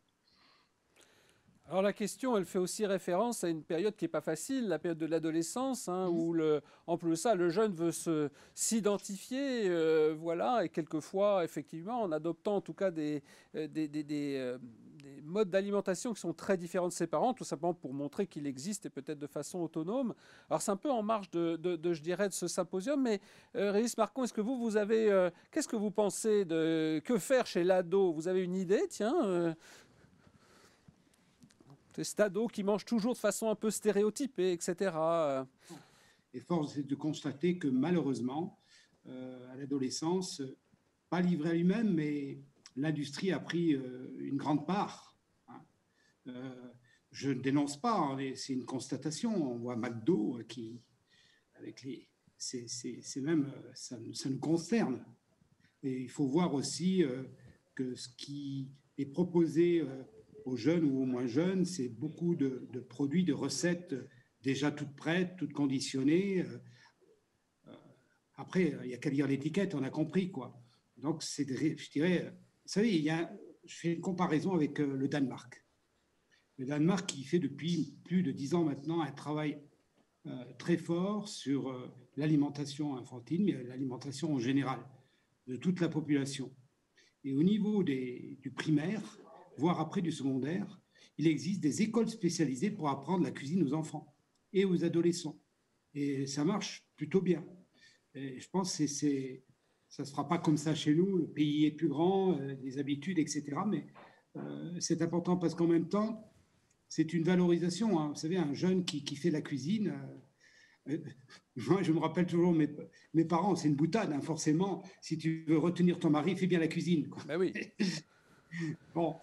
Alors la question, elle fait aussi référence à une période qui n'est pas facile, la période de l'adolescence, hein, où en plus de ça, le jeune veut s'identifier, voilà, et quelquefois, effectivement, en adoptant en tout cas des modes d'alimentation qui sont très différents de ses parents, tout simplement pour montrer qu'il existe et peut-être de façon autonome. Alors c'est un peu en marge je dirais, de ce symposium, mais Régis Marcon, est-ce que vous avez, qu'est-ce que vous pensez de que faire chez l'ado? Vous avez une idée, tiens cet ado qui mange toujours de façon un peu stéréotypée, etc. Et force est de constater que malheureusement, à l'adolescence, pas livré à lui-même, mais l'industrie a pris une grande part. Je ne dénonce pas, hein, c'est une constatation. On voit McDo qui, avec c'est même, ça nous concerne. Et il faut voir aussi que ce qui est proposé aux jeunes ou aux moins jeunes, c'est beaucoup de produits, de recettes déjà toutes prêtes, toutes conditionnées. Après, il n'y a qu'à lire l'étiquette, on a compris, quoi. Donc, je dirais, vous savez, je fais une comparaison avec le Danemark. Le Danemark qui fait depuis plus de 10 ans maintenant un travail très fort sur l'alimentation infantile, mais l'alimentation en général, de toute la population. Et au niveau du primaire, voire après du secondaire, il existe des écoles spécialisées pour apprendre la cuisine aux enfants et aux adolescents. Et ça marche plutôt bien. Et je pense que ça ne se fera pas comme ça chez nous. Le pays est plus grand, les habitudes, etc. Mais c'est important parce qu'en même temps, c'est une valorisation. Hein. Vous savez, un jeune qui fait la cuisine, moi, je me rappelle toujours mes parents, c'est une boutade, hein, forcément. Si tu veux retenir ton mari, fais bien la cuisine. Quoi. Ben oui. Bon,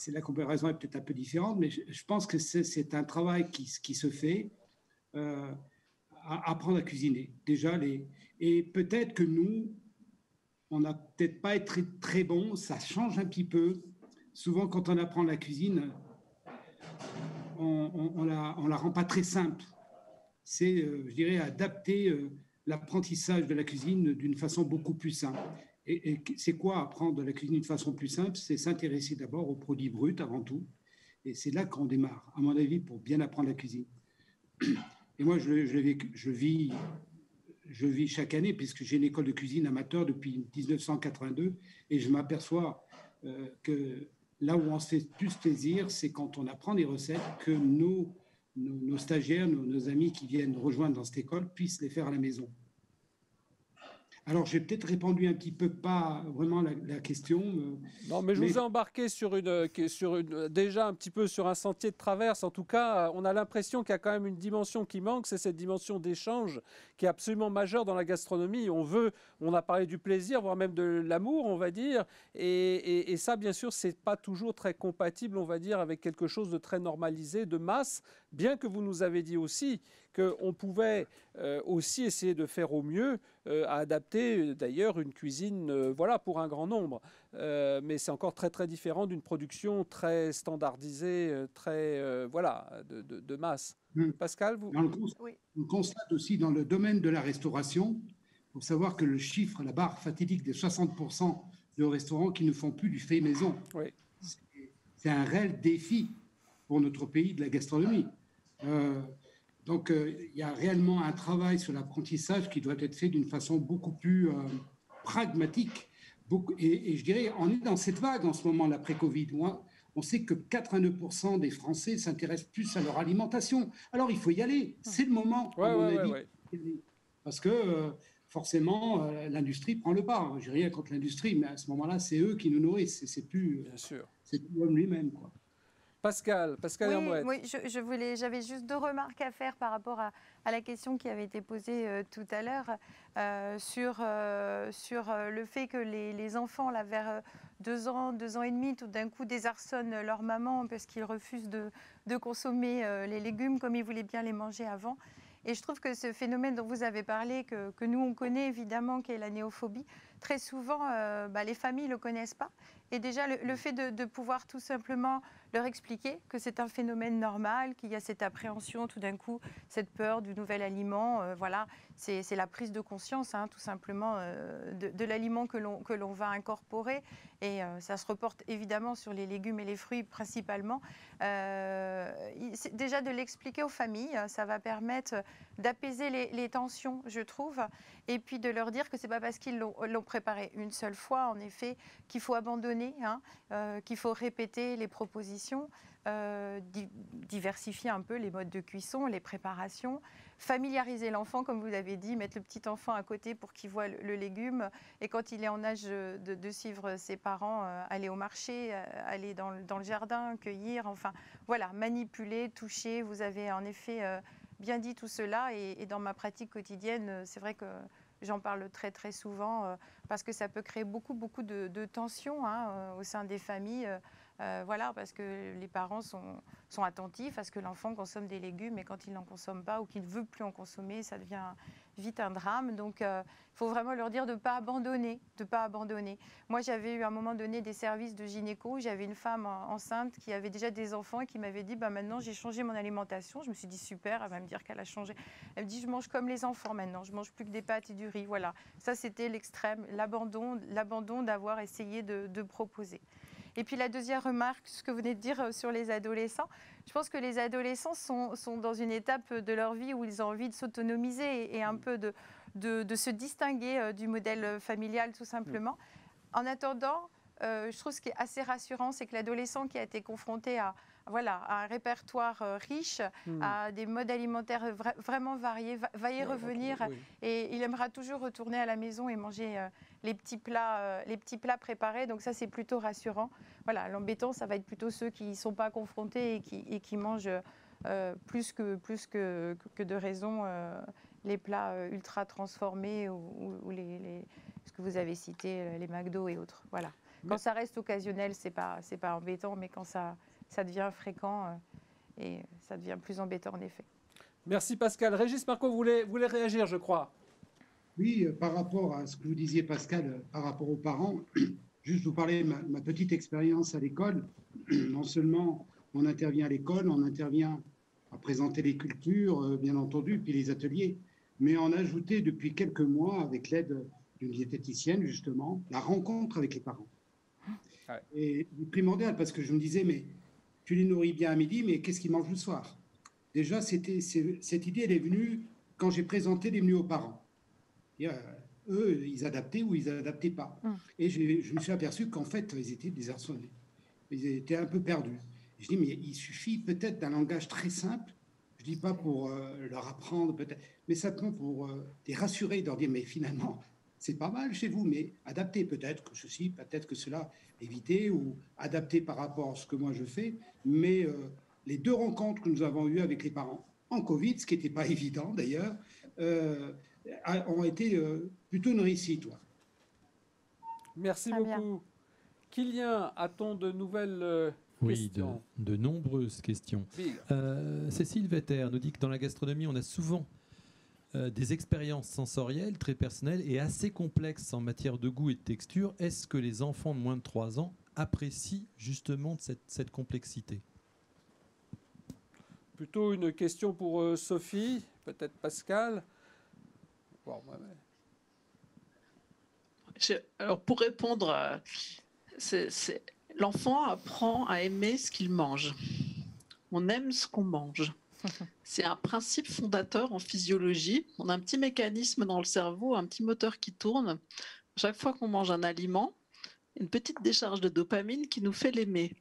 la comparaison est peut-être un peu différente, mais je pense que c'est un travail qui se fait, apprendre à cuisiner. Déjà, et peut-être que nous, on n'a peut-être pas été très bons, ça change un petit peu. Souvent, quand on apprend la cuisine, on la rend pas très simple. C'est, je dirais, adapter l'apprentissage de la cuisine d'une façon beaucoup plus simple. Et c'est quoi apprendre la cuisine d'une façon plus simple? C'est s'intéresser d'abord aux produits bruts avant tout. Et c'est là qu'on démarre, à mon avis, pour bien apprendre la cuisine. Et moi, je je vis chaque année, puisque j'ai une école de cuisine amateur depuis 1982, et je m'aperçois que là où on se fait plus plaisir, c'est quand on apprend des recettes, que nos stagiaires, nos amis qui viennent rejoindre dans cette école puissent les faire à la maison. Alors, j'ai peut-être répondu un petit peu, pas vraiment la question. Non, mais je vous ai embarqué déjà un petit peu sur un sentier de traverse. En tout cas, on a l'impression qu'il y a quand même une dimension qui manque, c'est cette dimension d'échange qui est absolument majeure dans la gastronomie. On a parlé du plaisir, voire même de l'amour, on va dire. Et ça, bien sûr, c'est pas toujours très compatible, on va dire, avec quelque chose de très normalisé, de masse, bien que vous nous avez dit aussi qu'on pouvait aussi essayer de faire au mieux, à adapter d'ailleurs une cuisine pour un grand nombre. Mais c'est encore très très différent d'une production très standardisée, très de masse. Pascal, vous... On constate aussi dans le domaine de la restauration, il faut savoir que le chiffre, la barre fatidique des 60% de restaurants qui ne font plus du fait maison, oui. C'est un réel défi pour notre pays de la gastronomie. Donc, il y a réellement un travail sur l'apprentissage qui doit être fait d'une façon beaucoup plus pragmatique. Et je dirais, on est dans cette vague en ce moment, l'après-Covid. On sait que 89% des Français s'intéressent plus à leur alimentation. Alors, il faut y aller. C'est le moment, à mon avis. Parce que forcément, l'industrie prend le pas. Je n'ai rien contre l'industrie, mais à ce moment-là, c'est eux qui nous nourrissent. C'est plus l'homme lui-même, quoi. Pascal Hermouet. Oui, j'avais juste 2 remarques à faire par rapport à la question qui avait été posée tout à l'heure sur le fait que les enfants, là, vers 2 ans, 2 ans et demi, tout d'un coup désarçonnent leur maman parce qu'ils refusent de consommer les légumes comme ils voulaient bien les manger avant. Et je trouve que ce phénomène dont vous avez parlé, que nous on connaît évidemment, qui est la néophobie, très souvent les familles ne le connaissent pas. Et déjà le fait de pouvoir tout simplement leur expliquer que c'est un phénomène normal, qu'il y a cette appréhension tout d'un coup, cette peur du nouvel aliment, c'est la prise de conscience tout simplement de l'aliment que l'on va incorporer. Et ça se reporte évidemment sur les légumes et les fruits principalement. Déjà de l'expliquer aux familles, ça va permettre d'apaiser les tensions, je trouve, et puis de leur dire que ce n'est pas parce qu'ils l'ont préparé une seule fois, en effet, qu'il faut abandonner, qu'il faut répéter les propositions, diversifier un peu les modes de cuisson, les préparations, familiariser l'enfant, comme vous l'avez dit, mettre le petit enfant à côté pour qu'il voit le légume, et quand il est en âge de suivre ses parents, aller au marché, aller dans le jardin, cueillir, enfin voilà, manipuler, toucher. Vous avez en effet bien dit tout cela, et dans ma pratique quotidienne, c'est vrai que j'en parle très très souvent parce que ça peut créer beaucoup de tensions au sein des familles. Parce que les parents sont attentifs à ce que l'enfant consomme des légumes, et quand il n'en consomme pas ou qu'il ne veut plus en consommer, ça devient vite un drame. Donc, il faut vraiment leur dire de ne pas abandonner, Moi, j'avais eu à un moment donné des services de gynéco. J'avais une femme enceinte qui avait déjà des enfants et qui m'avait dit maintenant, j'ai changé mon alimentation. Je me suis dit super, elle va me dire qu'elle a changé. Elle me dit, je mange comme les enfants maintenant, je mange plus que des pâtes et du riz. Voilà, ça c'était l'extrême, l'abandon d'avoir essayé de proposer. Et puis la deuxième remarque, ce que vous venez de dire sur les adolescents, je pense que les adolescents sont dans une étape de leur vie où ils ont envie de s'autonomiser et un peu de se distinguer du modèle familial, tout simplement. En attendant, je trouve ce qui est assez rassurant, c'est que l'adolescent qui a été confronté à un répertoire riche, à des modes alimentaires vraiment variés, va y revenir, et il aimera toujours retourner à la maison et manger les petits plats préparés. Donc ça, c'est plutôt rassurant. Voilà, l'embêtant, ça va être plutôt ceux qui ne sont pas confrontés et qui mangent plus que de raison les plats ultra transformés ou ce que vous avez cité, les McDo et autres. Voilà. Quand ça reste occasionnel, c'est pas embêtant, mais quand ça devient fréquent et ça devient plus embêtant en effet. Merci Pascal. Régis Marco, vous voulez réagir, je crois. Oui, par rapport à ce que vous disiez Pascal, par rapport aux parents, juste vous parler de ma petite expérience à l'école. Non seulement on intervient à l'école, on intervient à présenter les cultures, bien entendu, puis les ateliers, mais on a ajouté depuis quelques mois, avec l'aide d'une diététicienne justement, la rencontre avec les parents. Ouais. Et primordial, parce que je me disais, mais tu les nourris bien à midi, mais qu'est-ce qu'ils mangent le soir? Déjà, cette idée, elle est venue quand j'ai présenté les menus aux parents. Eux, ils adaptaient ou ils n'adaptaient pas. Et je me suis aperçu qu'en fait, ils étaient désarçonnés. Ils étaient un peu perdus. Je dis, mais il suffit peut-être d'un langage très simple. Je ne dis pas pour leur apprendre, peut-être, mais simplement pour les rassurer, leur dire, mais finalement, c'est pas mal chez vous, mais adaptez peut-être que ceci, peut-être que cela, éviter ou adapter par rapport à ce que moi je fais. Mais les 2 rencontres que nous avons eues avec les parents en Covid, ce qui n'était pas évident d'ailleurs, ont été plutôt une réussite. Ouais. Merci Très bien. beaucoup. Kylian, a-t-on de nouvelles Oui, questions? de nombreuses questions. Cécile Vetter nous dit que dans la gastronomie, on a souvent des expériences sensorielles très personnelles et assez complexes en matière de goût et de texture. Est-ce que les enfants de moins de 3 ans apprécient justement cette complexité? Plutôt une question pour Sophie, peut-être Pascal. Bon, Alors, pour répondre, l'enfant apprend à aimer ce qu'il mange. On aime ce qu'on mange. C'est un principe fondateur en physiologie. On a un petit mécanisme dans le cerveau, un petit moteur qui tourne. Chaque fois qu'on mange un aliment, une petite décharge de dopamine qui nous fait l'aimer.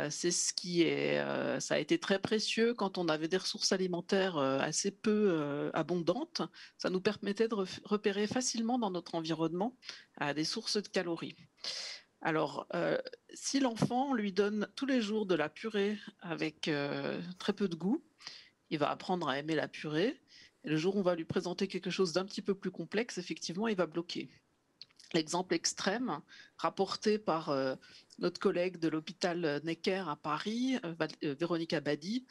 C'est ce qui est, ça a été très précieux quand on avait des ressources alimentaires assez peu abondantes. Ça nous permettait de repérer facilement dans notre environnement des sources de calories. Alors, si l'enfant lui donne tous les jours de la purée avec très peu de goût, il va apprendre à aimer la purée. Et le jour où on va lui présenter quelque chose d'un petit peu plus complexe, effectivement, il va bloquer. L'exemple extrême rapporté par notre collègue de l'hôpital Necker à Paris, Véronica Badi,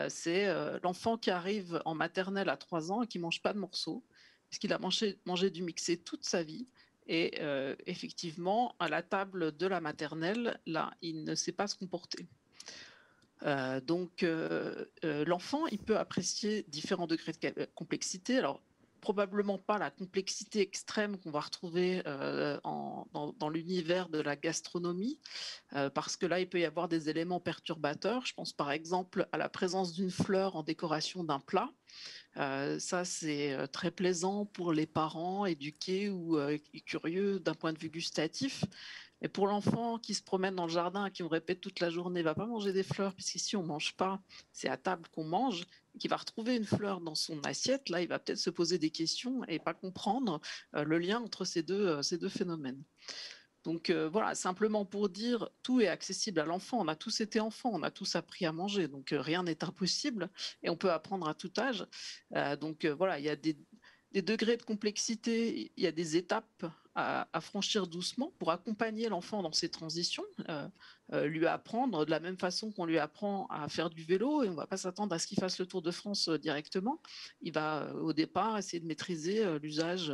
c'est l'enfant qui arrive en maternelle à 3 ans et qui ne mange pas de morceaux, puisqu'il a mangé du mixé toute sa vie. Et effectivement, à la table de la maternelle, là, il ne sait pas se comporter. Donc, l'enfant, il peut apprécier différents degrés de complexité. Alors, probablement pas la complexité extrême qu'on va retrouver dans l'univers de la gastronomie, parce que là, il peut y avoir des éléments perturbateurs. Je pense par exemple à la présence d'une fleur en décoration d'un plat. Ça, c'est très plaisant pour les parents éduqués ou curieux d'un point de vue gustatif. Et pour l'enfant qui se promène dans le jardin et qui me répète toute la journée, va pas manger des fleurs, puisqu'ici on mange pas, c'est à table qu'on mange, et qui va retrouver une fleur dans son assiette, là il va peut-être se poser des questions et pas comprendre le lien entre ces deux phénomènes. Donc voilà, simplement pour dire, tout est accessible à l'enfant. On a tous été enfants, on a tous appris à manger, donc rien n'est impossible et on peut apprendre à tout âge. Donc voilà, il y a des degrés de complexité, il y a des étapes à franchir doucement pour accompagner l'enfant dans ses transitions, lui apprendre de la même façon qu'on lui apprend à faire du vélo, et on ne va pas s'attendre à ce qu'il fasse le Tour de France directement. Il va au départ essayer de maîtriser l'usage,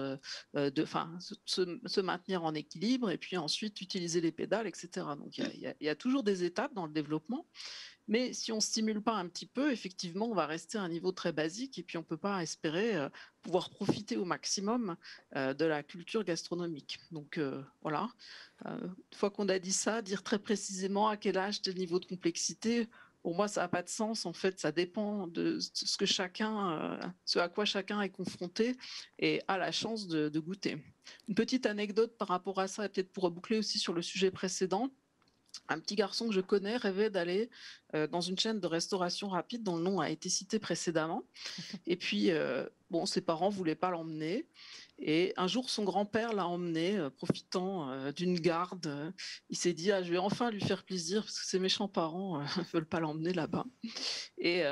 se maintenir en équilibre et puis ensuite utiliser les pédales, etc. Donc il y a toujours des étapes dans le développement. Mais si on ne stimule pas un petit peu, effectivement, on va rester à un niveau très basique et puis on ne peut pas espérer pouvoir profiter au maximum de la culture gastronomique. Donc voilà, une fois qu'on a dit ça, dire très précisément à quel âge, tel niveau de complexité, pour moi, ça n'a pas de sens. En fait, ça dépend de ce à quoi chacun est confronté et a la chance de goûter. Une petite anecdote par rapport à ça, et peut-être pour reboucler aussi sur le sujet précédent. Un petit garçon que je connais rêvait d'aller dans une chaîne de restauration rapide dont le nom a été cité précédemment. Et puis, ses parents ne voulaient pas l'emmener. Et un jour, son grand-père l'a emmené, profitant d'une garde. Il s'est dit, je vais enfin lui faire plaisir parce que ses méchants parents ne veulent pas l'emmener là-bas. Et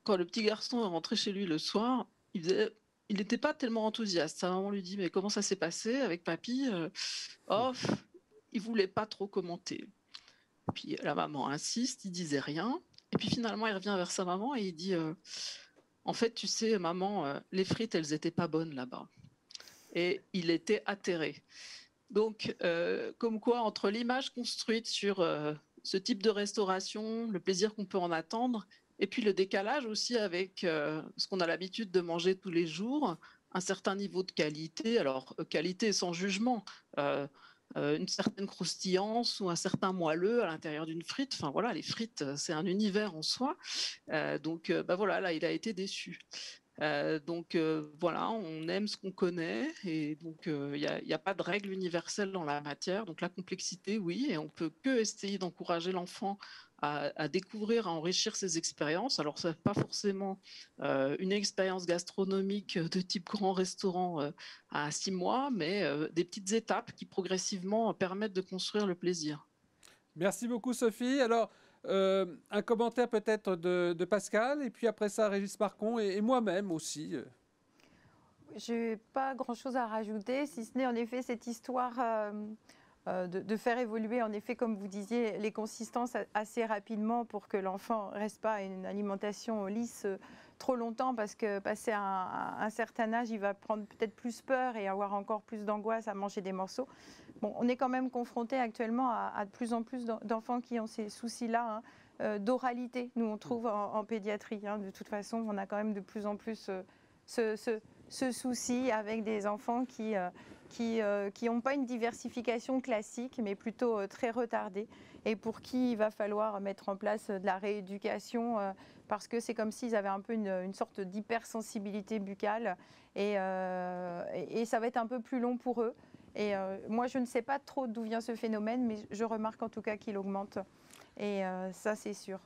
quand le petit garçon est rentré chez lui le soir, il n'était pas tellement enthousiaste. Sa maman lui dit, mais comment ça s'est passé avec papy? Il voulait pas trop commenter. Puis la maman insiste, il disait rien. Et puis finalement, il revient vers sa maman et il dit en fait, tu sais, maman, les frites, elles étaient pas bonnes là-bas. Et il était atterré. Donc, comme quoi, entre l'image construite sur ce type de restauration, le plaisir qu'on peut en attendre, et puis le décalage aussi avec ce qu'on a l'habitude de manger tous les jours, un certain niveau de qualité, alors qualité sans jugement, une certaine croustillance ou un certain moelleux à l'intérieur d'une frite. Enfin voilà, les frites, c'est un univers en soi. Donc voilà, là, il a été déçu. Voilà, on aime ce qu'on connaît et donc il n'y a pas de règle universelle en la matière. Donc la complexité, oui, et on peut que essayer d'encourager l'enfant à découvrir, à enrichir ses expériences. Alors ça n'est pas forcément une expérience gastronomique de type grand restaurant à 6 mois, mais des petites étapes qui progressivement permettent de construire le plaisir. Merci beaucoup, Sophie. Alors, un commentaire peut-être de Pascal, et puis après ça, Régis Marcon et moi-même aussi. Je n'ai pas grand-chose à rajouter, si ce n'est en effet cette histoire de faire évoluer, en effet, comme vous disiez, les consistances assez rapidement pour que l'enfant ne reste pas à une alimentation lisse trop longtemps, parce que passé un certain âge, il va prendre peut-être plus peur et avoir encore plus d'angoisse à manger des morceaux. Bon, on est quand même confronté actuellement à de plus en plus d'enfants qui ont ces soucis-là, d'oralité. Nous, on trouve en pédiatrie. De toute façon, on a quand même de plus en plus ce souci avec des enfants qui n'ont pas une diversification classique, mais plutôt très retardée, et pour qui il va falloir mettre en place de la rééducation, parce que c'est comme s'ils avaient un peu une sorte d'hypersensibilité buccale, et ça va être un peu plus long pour eux. Et moi, je ne sais pas trop d'où vient ce phénomène, mais je remarque en tout cas qu'il augmente. Et ça, c'est sûr.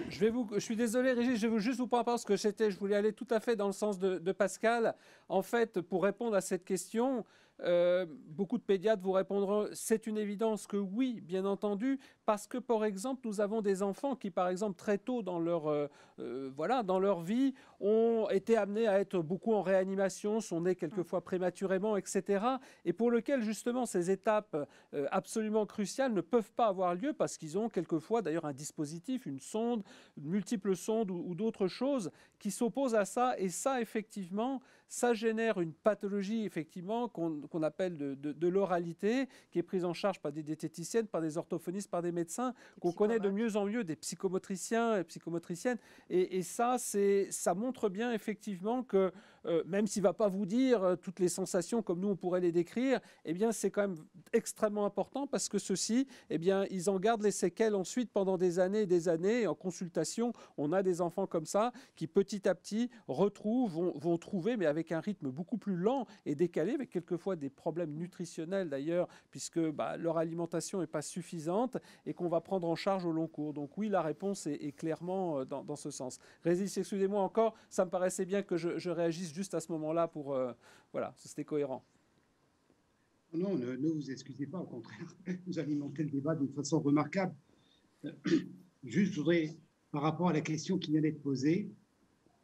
Je suis désolé, Régis, je vais juste vous parler parce que je voulais aller tout à fait dans le sens de Pascal. En fait, pour répondre à cette question, beaucoup de pédiatres vous répondront, c'est une évidence que oui, bien entendu, parce que, par exemple, nous avons des enfants qui, par exemple, très tôt dans leur vie, ont été amenés à être beaucoup en réanimation, sont nés quelquefois prématurément, etc. Et pour lesquels, justement, ces étapes absolument cruciales ne peuvent pas avoir lieu parce qu'ils ont quelquefois, d'ailleurs, un dispositif, une sonde, multiples sondes ou d'autres choses qui s'opposent à ça. Et ça, effectivement, ça génère une pathologie, effectivement, qu'on appelle de l'oralité, qui est prise en charge par des diététiciennes, par des orthophonistes, par des médecins, qu'on connaît de mieux en mieux, des psychomotriciens et psychomotriciennes. Et ça montre bien, effectivement, que même s'il ne va pas vous dire toutes les sensations comme nous, on pourrait les décrire, eh bien, c'est quand même extrêmement important parce que ceux-ci, eh bien, ils en gardent les séquelles ensuite pendant des années et des années. Et en consultation, on a des enfants comme ça qui, petit à petit, vont trouver, mais avec un rythme beaucoup plus lent et décalé, avec quelquefois des problèmes nutritionnels d'ailleurs, puisque leur alimentation n'est pas suffisante et qu'on va prendre en charge au long cours. Donc oui, la réponse est clairement dans ce sens. Régis, excusez-moi encore, ça me paraissait bien que je réagisse juste à ce moment-là pour... voilà, c'était cohérent. Non, ne vous excusez pas, au contraire, vous alimentez le débat d'une façon remarquable. Juste, je voudrais, par rapport à la question qui vient d'être posée,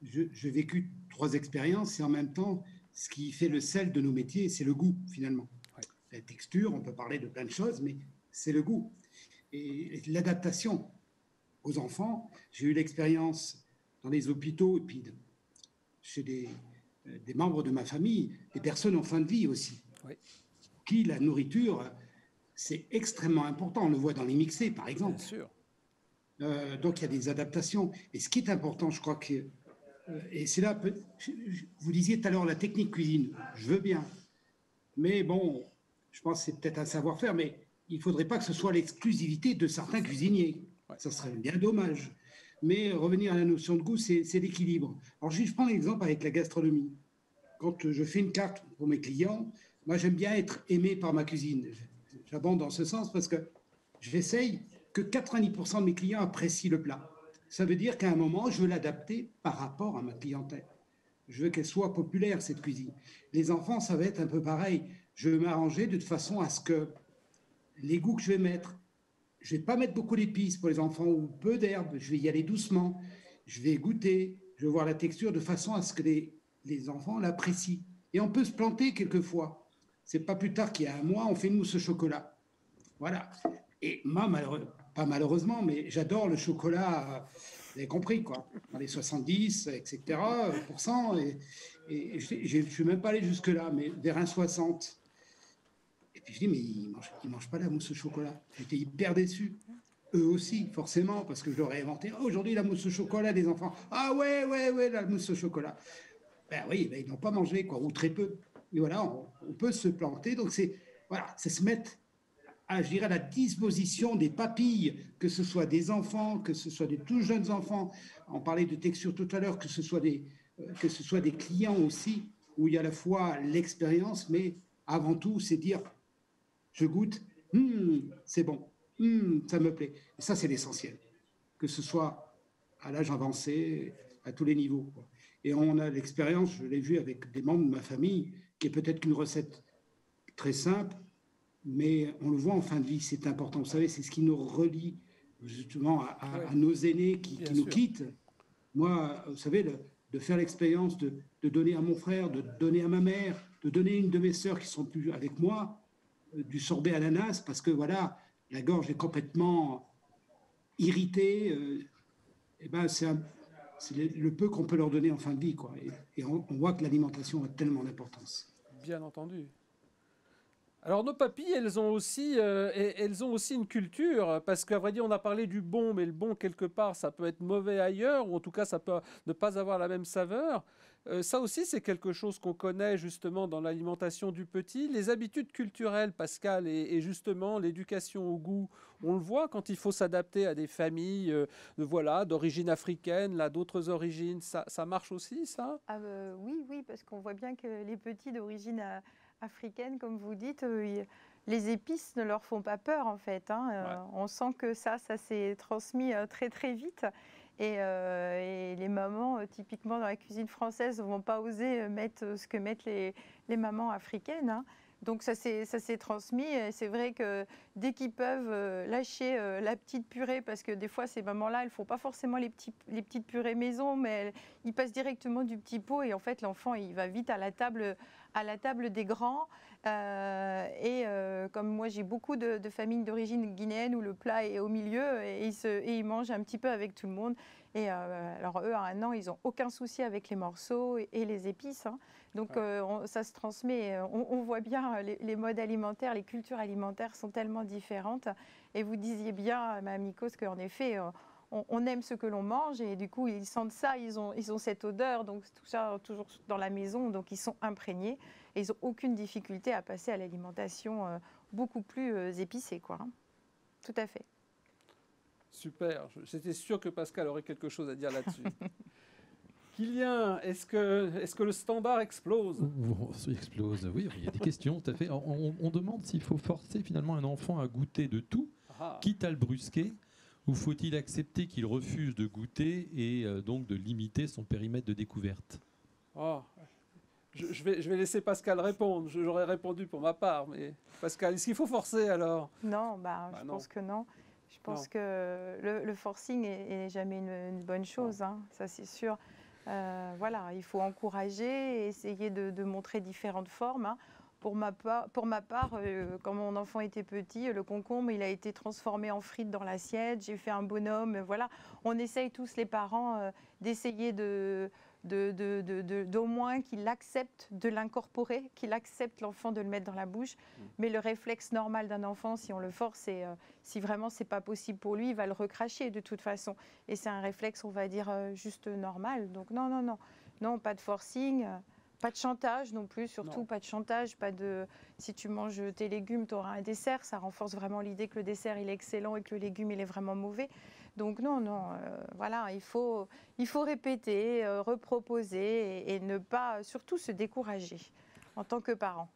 j'ai vécu 3 expériences et en même temps, ce qui fait le sel de nos métiers, c'est le goût, finalement. Ouais. La texture, on peut parler de plein de choses, mais c'est le goût. Et l'adaptation aux enfants, j'ai eu l'expérience dans les hôpitaux et puis chez des membres de ma famille, des personnes en fin de vie aussi. Ouais. Qui la nourriture, c'est extrêmement important. On le voit dans les mixés, par exemple. Bien sûr. Donc, il y a des adaptations. Et ce qui est important, je crois que... et c'est là... Vous disiez tout à l'heure la technique cuisine. Je veux bien. Mais bon, je pense que c'est peut-être un savoir-faire, mais il ne faudrait pas que ce soit l'exclusivité de certains cuisiniers. Ouais. Ça serait bien dommage. Mais revenir à la notion de goût, c'est l'équilibre. Alors, je prends l'exemple avec la gastronomie. Quand je fais une carte pour mes clients... Moi, j'aime bien être aimé par ma cuisine. J'abonde dans ce sens parce que j'essaye que 90% de mes clients apprécient le plat. Ça veut dire qu'à un moment, je veux l'adapter par rapport à ma clientèle. Je veux qu'elle soit populaire, cette cuisine. Les enfants, ça va être un peu pareil. Je vais m'arranger de façon à ce que les goûts que je vais mettre, je ne vais pas mettre beaucoup d'épices pour les enfants ou peu d'herbes. Je vais y aller doucement. Je vais goûter. Je vais voir la texture de façon à ce que les enfants l'apprécient. Et on peut se planter quelquefois. C'est pas plus tard qu'il y a un mois, on fait une mousse au chocolat. Voilà. Et moi, pas malheureusement, mais j'adore le chocolat, vous avez compris, quoi. Dans les 70, etc., et je ne suis même pas allé jusque-là, mais vers un 60. Et puis je dis, mais ils mangent pas la mousse au chocolat. J'étais hyper déçu. Eux aussi, forcément, parce que je leur ai inventé. Oh, aujourd'hui, la mousse au chocolat des enfants. Ah ouais, la mousse au chocolat. Ben oui, ils n'ont pas mangé, quoi, ou très peu. Et voilà, on peut se planter. Donc, c'est se mettre, je dirais, à la disposition des papilles, que ce soit des enfants, que ce soit des tout jeunes enfants. On parlait de texture tout à l'heure, que ce soit des que ce soit des clients aussi, où il y a à la fois l'expérience, mais avant tout, c'est dire, je goûte, c'est bon, ça me plaît. Et ça, c'est l'essentiel, que ce soit à l'âge avancé, à tous les niveaux, quoi. Et on a l'expérience, je l'ai vu avec des membres de ma famille, qui est peut-être qu'une recette très simple, mais on le voit en fin de vie, c'est important. Vous savez, c'est ce qui nous relie justement à nos aînés qui nous quittent. Moi, vous savez, de faire l'expérience de donner à mon frère, de donner à ma mère, de donner à une de mes sœurs qui sont plus avec moi, du sorbet ananas, parce que voilà, la gorge est complètement irritée. Et ben, c'est le peu qu'on peut leur donner en fin de vie, quoi. Et on voit que l'alimentation a tellement d'importance. Bien entendu. Alors nos papilles, elles ont aussi une culture, parce qu'à vrai dire, on a parlé du bon, mais le bon, quelque part, ça peut être mauvais ailleurs, ou en tout cas, ça peut ne pas avoir la même saveur. Ça aussi, c'est quelque chose qu'on connaît justement dans l'alimentation du petit. Les habitudes culturelles, Pascal, et justement l'éducation au goût, on le voit quand il faut s'adapter à des familles voilà, d'origine africaine, là, d'autres origines. Ça marche aussi, ça? Oui, parce qu'on voit bien que les petits d'origine africaine, comme vous dites, les épices ne leur font pas peur en fait. On sent que ça s'est transmis très très vite. Et les mamans, typiquement dans la cuisine française, ne vont pas oser mettre ce que mettent les mamans africaines. Donc ça s'est transmis. Et c'est vrai que dès qu'ils peuvent lâcher la petite purée, parce que des fois ces mamans-là, elles ne font pas forcément les petites purées maison, mais ils passent directement du petit pot et en fait l'enfant il va vite à la table des grands. Comme moi j'ai beaucoup de familles d'origine guinéenne où le plat est au milieu et ils mangent un petit peu avec tout le monde. Et alors eux, à 1 an, ils n'ont aucun souci avec les morceaux et les épices. Donc ça se transmet. On voit bien les modes alimentaires, les cultures alimentaires sont tellement différentes. Et vous disiez bien, Mme Nikos, qu'en effet, on aime ce que l'on mange et du coup, ils sentent ça, ils ont cette odeur, donc tout ça toujours dans la maison, donc ils sont imprégnés et ils n'ont aucune difficulté à passer à l'alimentation beaucoup plus épicée, quoi. Tout à fait. Super, j'étais sûr que Pascal aurait quelque chose à dire là-dessus. Kylian, est-ce que le standard explose? Il explose, oui, il y a des questions, tout à fait. On demande s'il faut forcer finalement un enfant à goûter de tout, quitte à le brusquer, ou faut-il accepter qu'il refuse de goûter et donc de limiter son périmètre de découverte? Je vais laisser Pascal répondre. J'aurais répondu pour ma part, mais Pascal, est-ce qu'il faut forcer alors? Non, je pense que non. Je pense que le forcing n'est jamais une bonne chose, ça c'est sûr. Voilà, il faut encourager et essayer de montrer différentes formes. Pour ma part, quand mon enfant était petit, le concombre, il a été transformé en frites dans l'assiette. J'ai fait un bonhomme. Voilà, on essaye tous les parents d'essayer d'au moins qu'il accepte de l'incorporer, qu'il accepte l'enfant de le mettre dans la bouche. Mais le réflexe normal d'un enfant, si on le force, si vraiment c'est pas possible pour lui, il va le recracher de toute façon. Et c'est un réflexe, on va dire, juste normal. Donc non, pas de forcing. Pas de chantage non plus, surtout pas de chantage, si tu manges tes légumes, tu auras un dessert, ça renforce vraiment l'idée que le dessert il est excellent et que le légume il est vraiment mauvais. Donc non, voilà, il faut répéter, reproposer et ne pas surtout se décourager en tant que parent.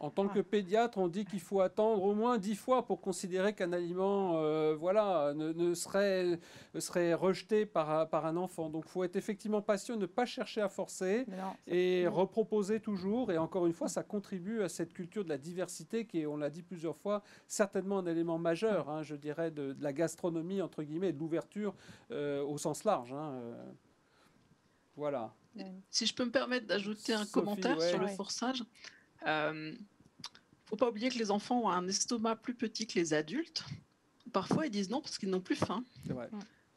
En tant que pédiatre, on dit qu'il faut attendre au moins 10 fois pour considérer qu'un aliment ne serait rejeté par un enfant. Donc il faut être effectivement patient, ne pas chercher à forcer et reproposer toujours. Et encore une fois, ça contribue à cette culture de la diversité qui est, on l'a dit plusieurs fois, certainement un élément majeur, je dirais, de la gastronomie, entre guillemets, de l'ouverture au sens large. Voilà. Si je peux me permettre d'ajouter un commentaire sur le forçage. Faut pas oublier que les enfants ont un estomac plus petit que les adultes. Parfois, ils disent non parce qu'ils n'ont plus faim. C'est vrai.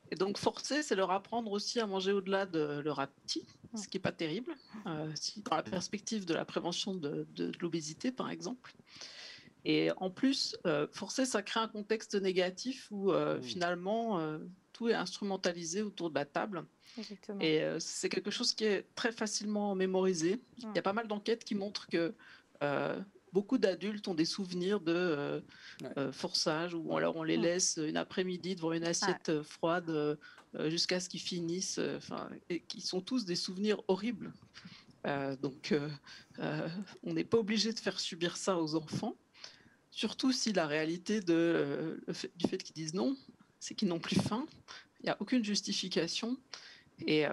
Et donc, forcer, c'est leur apprendre aussi à manger au-delà de leur appétit, ce qui n'est pas terrible, dans la perspective de la prévention de l'obésité, par exemple. Et en plus, forcer, ça crée un contexte négatif où finalement, tout est instrumentalisé autour de la table. Exactement. Et c'est quelque chose qui est très facilement mémorisé. Il y a pas mal d'enquêtes qui montrent que beaucoup d'adultes ont des souvenirs de Ouais. forçage, ou alors on les laisse une après-midi devant une assiette froide jusqu'à ce qu'ils finissent, et qui sont tous des souvenirs horribles. Donc, on n'est pas obligé de faire subir ça aux enfants, surtout si la réalité du fait qu'ils disent non, c'est qu'ils n'ont plus faim, il n'y a aucune justification, et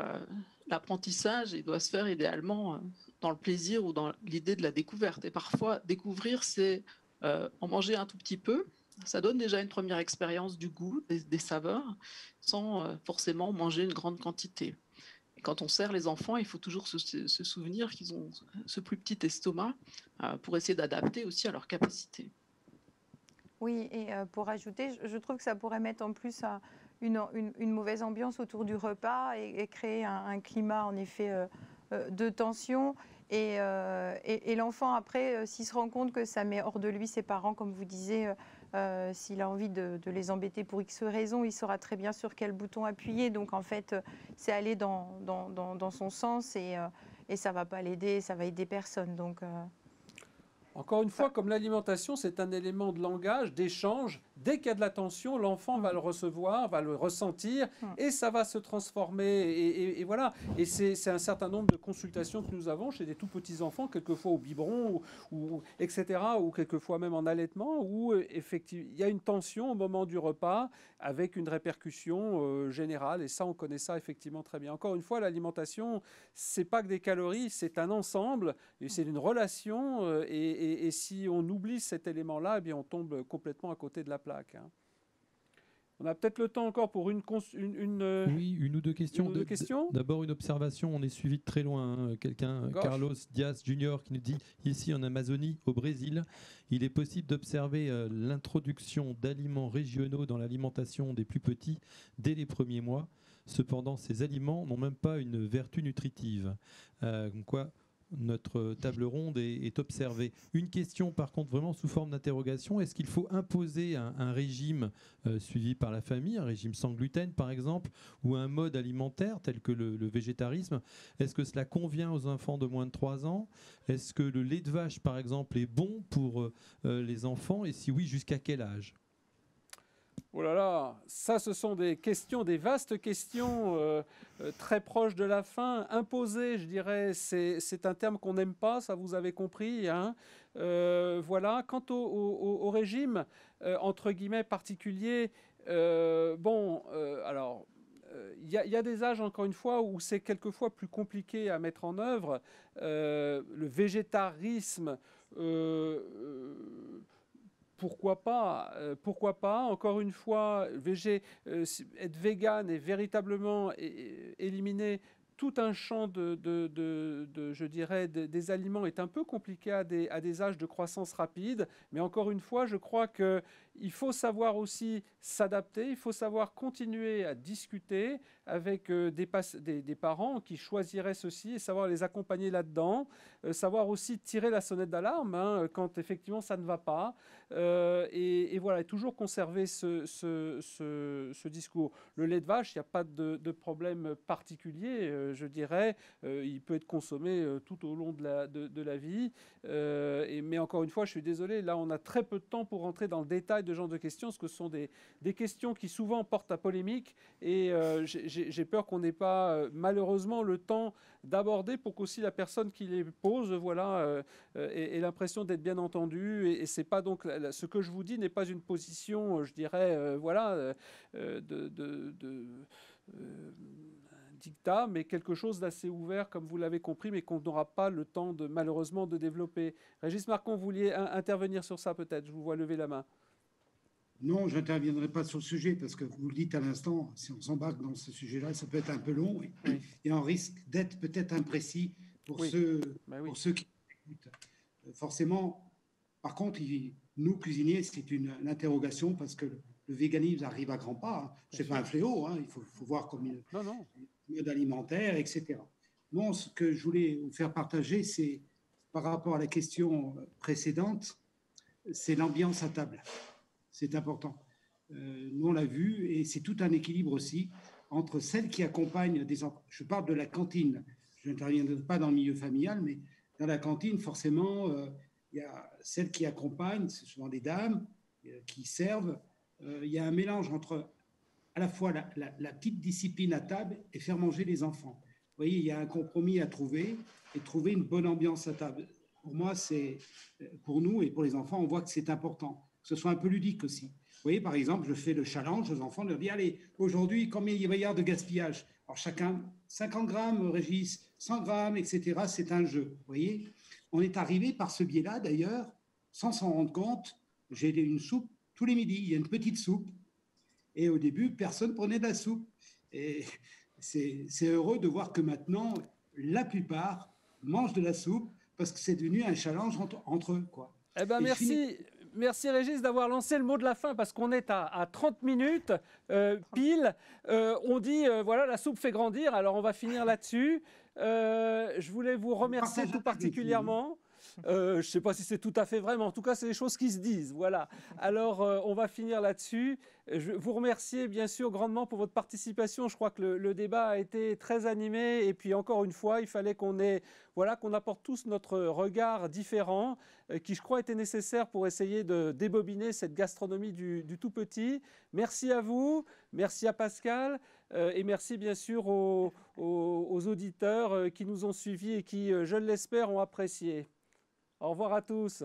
l'apprentissage, il doit se faire idéalement dans le plaisir ou dans l'idée de la découverte. Et parfois, découvrir, c'est en manger un tout petit peu. Ça donne déjà une première expérience du goût, des saveurs, sans forcément manger une grande quantité. Et quand on sert les enfants, il faut toujours se souvenir qu'ils ont ce plus petit estomac pour essayer d'adapter aussi à leurs capacités. Oui, et pour ajouter, je trouve que ça pourrait mettre en plus une mauvaise ambiance autour du repas et créer un climat en effet de tension. Et l'enfant, après, s'il se rend compte que ça met hors de lui ses parents, comme vous disiez, s'il a envie de les embêter pour X raisons, il saura très bien sur quel bouton appuyer. Donc en fait, c'est aller dans son sens et ça ne va pas l'aider, ça va aider personne. Donc, Encore une fois, comme l'alimentation, c'est un élément de langage, d'échange. Dès qu'il y a de la tension, l'enfant va le recevoir, va le ressentir, et ça va se transformer. Et voilà. Et c'est un certain nombre de consultations que nous avons chez des tout petits enfants, quelquefois au biberon, etc., ou quelquefois même en allaitement, où effectivement il y a une tension au moment du repas avec une répercussion générale. Et ça, on connaît ça effectivement très bien. Encore une fois, l'alimentation, c'est pas que des calories, c'est un ensemble, et c'est une relation. Et si on oublie cet élément-là, eh bien on tombe complètement à côté de la plaque. Hein. On a peut-être le temps encore pour Oui, une ou deux questions. D'abord, une observation, on est suivi de très loin. Hein. Quelqu'un, Carlos Diaz Jr., qui nous dit, ici en Amazonie, au Brésil, il est possible d'observer l'introduction d'aliments régionaux dans l'alimentation des plus petits dès les premiers mois. Cependant, ces aliments n'ont même pas une vertu nutritive. Quoi notre table ronde est observée. Une question, par contre, vraiment sous forme d'interrogation, est-ce qu'il faut imposer un régime suivi par la famille, un régime sans gluten, par exemple, ou un mode alimentaire tel que le végétarisme? Est-ce que cela convient aux enfants de moins de 3 ans? Est-ce que le lait de vache, par exemple, est bon pour les enfants? Et si oui, jusqu'à quel âge? Oh là là, ça ce sont des questions, des vastes questions très proches de la fin. Imposer, je dirais, c'est un terme qu'on n'aime pas, ça vous avez compris. Hein. Voilà. Quant au régime, entre guillemets, particulier, alors... Il y a des âges, encore une fois, où c'est quelquefois plus compliqué à mettre en œuvre. Le végétarisme... pourquoi pas, encore une fois, être vegan et véritablement éliminer tout un champ je dirais, des aliments est un peu compliqué à des âges de croissance rapide. Mais encore une fois, je crois qu'il faut savoir aussi s'adapter, il faut savoir continuer à discuter avec des parents qui choisiraient ceci et savoir les accompagner là-dedans, savoir aussi tirer la sonnette d'alarme hein, quand effectivement ça ne va pas. Et voilà, et toujours conserver ce discours. Le lait de vache, il n'y a pas de problème particulier, je dirais. Il peut être consommé tout au long de la vie. Mais encore une fois, je suis désolé, là, on a très peu de temps pour rentrer dans le détail de ce genre de questions, parce que ce sont des questions qui souvent portent à polémique. Et j'ai peur qu'on n'ait pas, malheureusement, le temps d'aborder pour qu'aussi la personne qui les pose ait l'impression d'être bien entendue. Et c'est pas donc ce que je vous dis n'est pas une position, je dirais, dictat, mais quelque chose d'assez ouvert, comme vous l'avez compris, mais qu'on n'aura pas le temps malheureusement de développer. Régis Marcon, vous vouliez intervenir sur ça peut-être? Je vous vois lever la main. Non, je n'interviendrai pas sur le sujet parce que vous le dites à l'instant, si on s'embarque dans ce sujet-là, ça peut être un peu long et on risque d'être peut-être imprécis pour ceux qui écoutent. Forcément, par contre, nous, cuisiniers, c'est une interrogation parce que le véganisme arrive à grands pas. Hein. Ce n'est pas un fléau, hein. Il faut voir comme une mode alimentaire, etc. Bon, ce que je voulais vous faire partager, c'est par rapport à la question précédente, c'est l'ambiance à table. C'est important. Nous, on l'a vu, et c'est tout un équilibre aussi entre celles qui accompagnent des enfants. Je parle de la cantine. Je n'interviendrai pas dans le milieu familial, mais dans la cantine, forcément, il il y a celles qui accompagnent, c'est souvent des dames qui servent. Il y a un mélange entre à la fois la petite discipline à table et faire manger les enfants. Vous voyez, il y a un compromis à trouver et trouver une bonne ambiance à table. Pour moi, pour nous et pour les enfants, on voit que c'est important, que ce soit un peu ludique aussi. Vous voyez, par exemple, je fais le challenge aux enfants de leur dire, allez, aujourd'hui, combien il va y avoir de gaspillage? Alors chacun, 50 grammes, Régis, 100 grammes, etc. C'est un jeu. Vous voyez, on est arrivé par ce biais-là, d'ailleurs, sans s'en rendre compte. J'ai une soupe tous les midis. Il y a une petite soupe. Et au début, personne prenait de la soupe. Et c'est heureux de voir que maintenant, la plupart mangent de la soupe parce que c'est devenu un challenge entre eux, quoi. Eh ben, merci Régis d'avoir lancé le mot de la fin parce qu'on est à 30 minutes pile. On dit, voilà, la soupe fait grandir, alors on va finir là-dessus. Je voulais vous remercier tout particulièrement. Je ne sais pas si c'est tout à fait vrai, mais en tout cas, c'est des choses qui se disent. Voilà. Alors, on va finir là-dessus. Je vous remercie bien sûr grandement pour votre participation. Je crois que le débat a été très animé. Et puis, encore une fois, il fallait qu'on apporte tous notre regard différent, qui, je crois, était nécessaire pour essayer de débobiner cette gastronomie du tout petit. Merci à vous, merci à Pascal, et merci bien sûr aux auditeurs qui nous ont suivis et qui, je l'espère, ont apprécié. Au revoir à tous.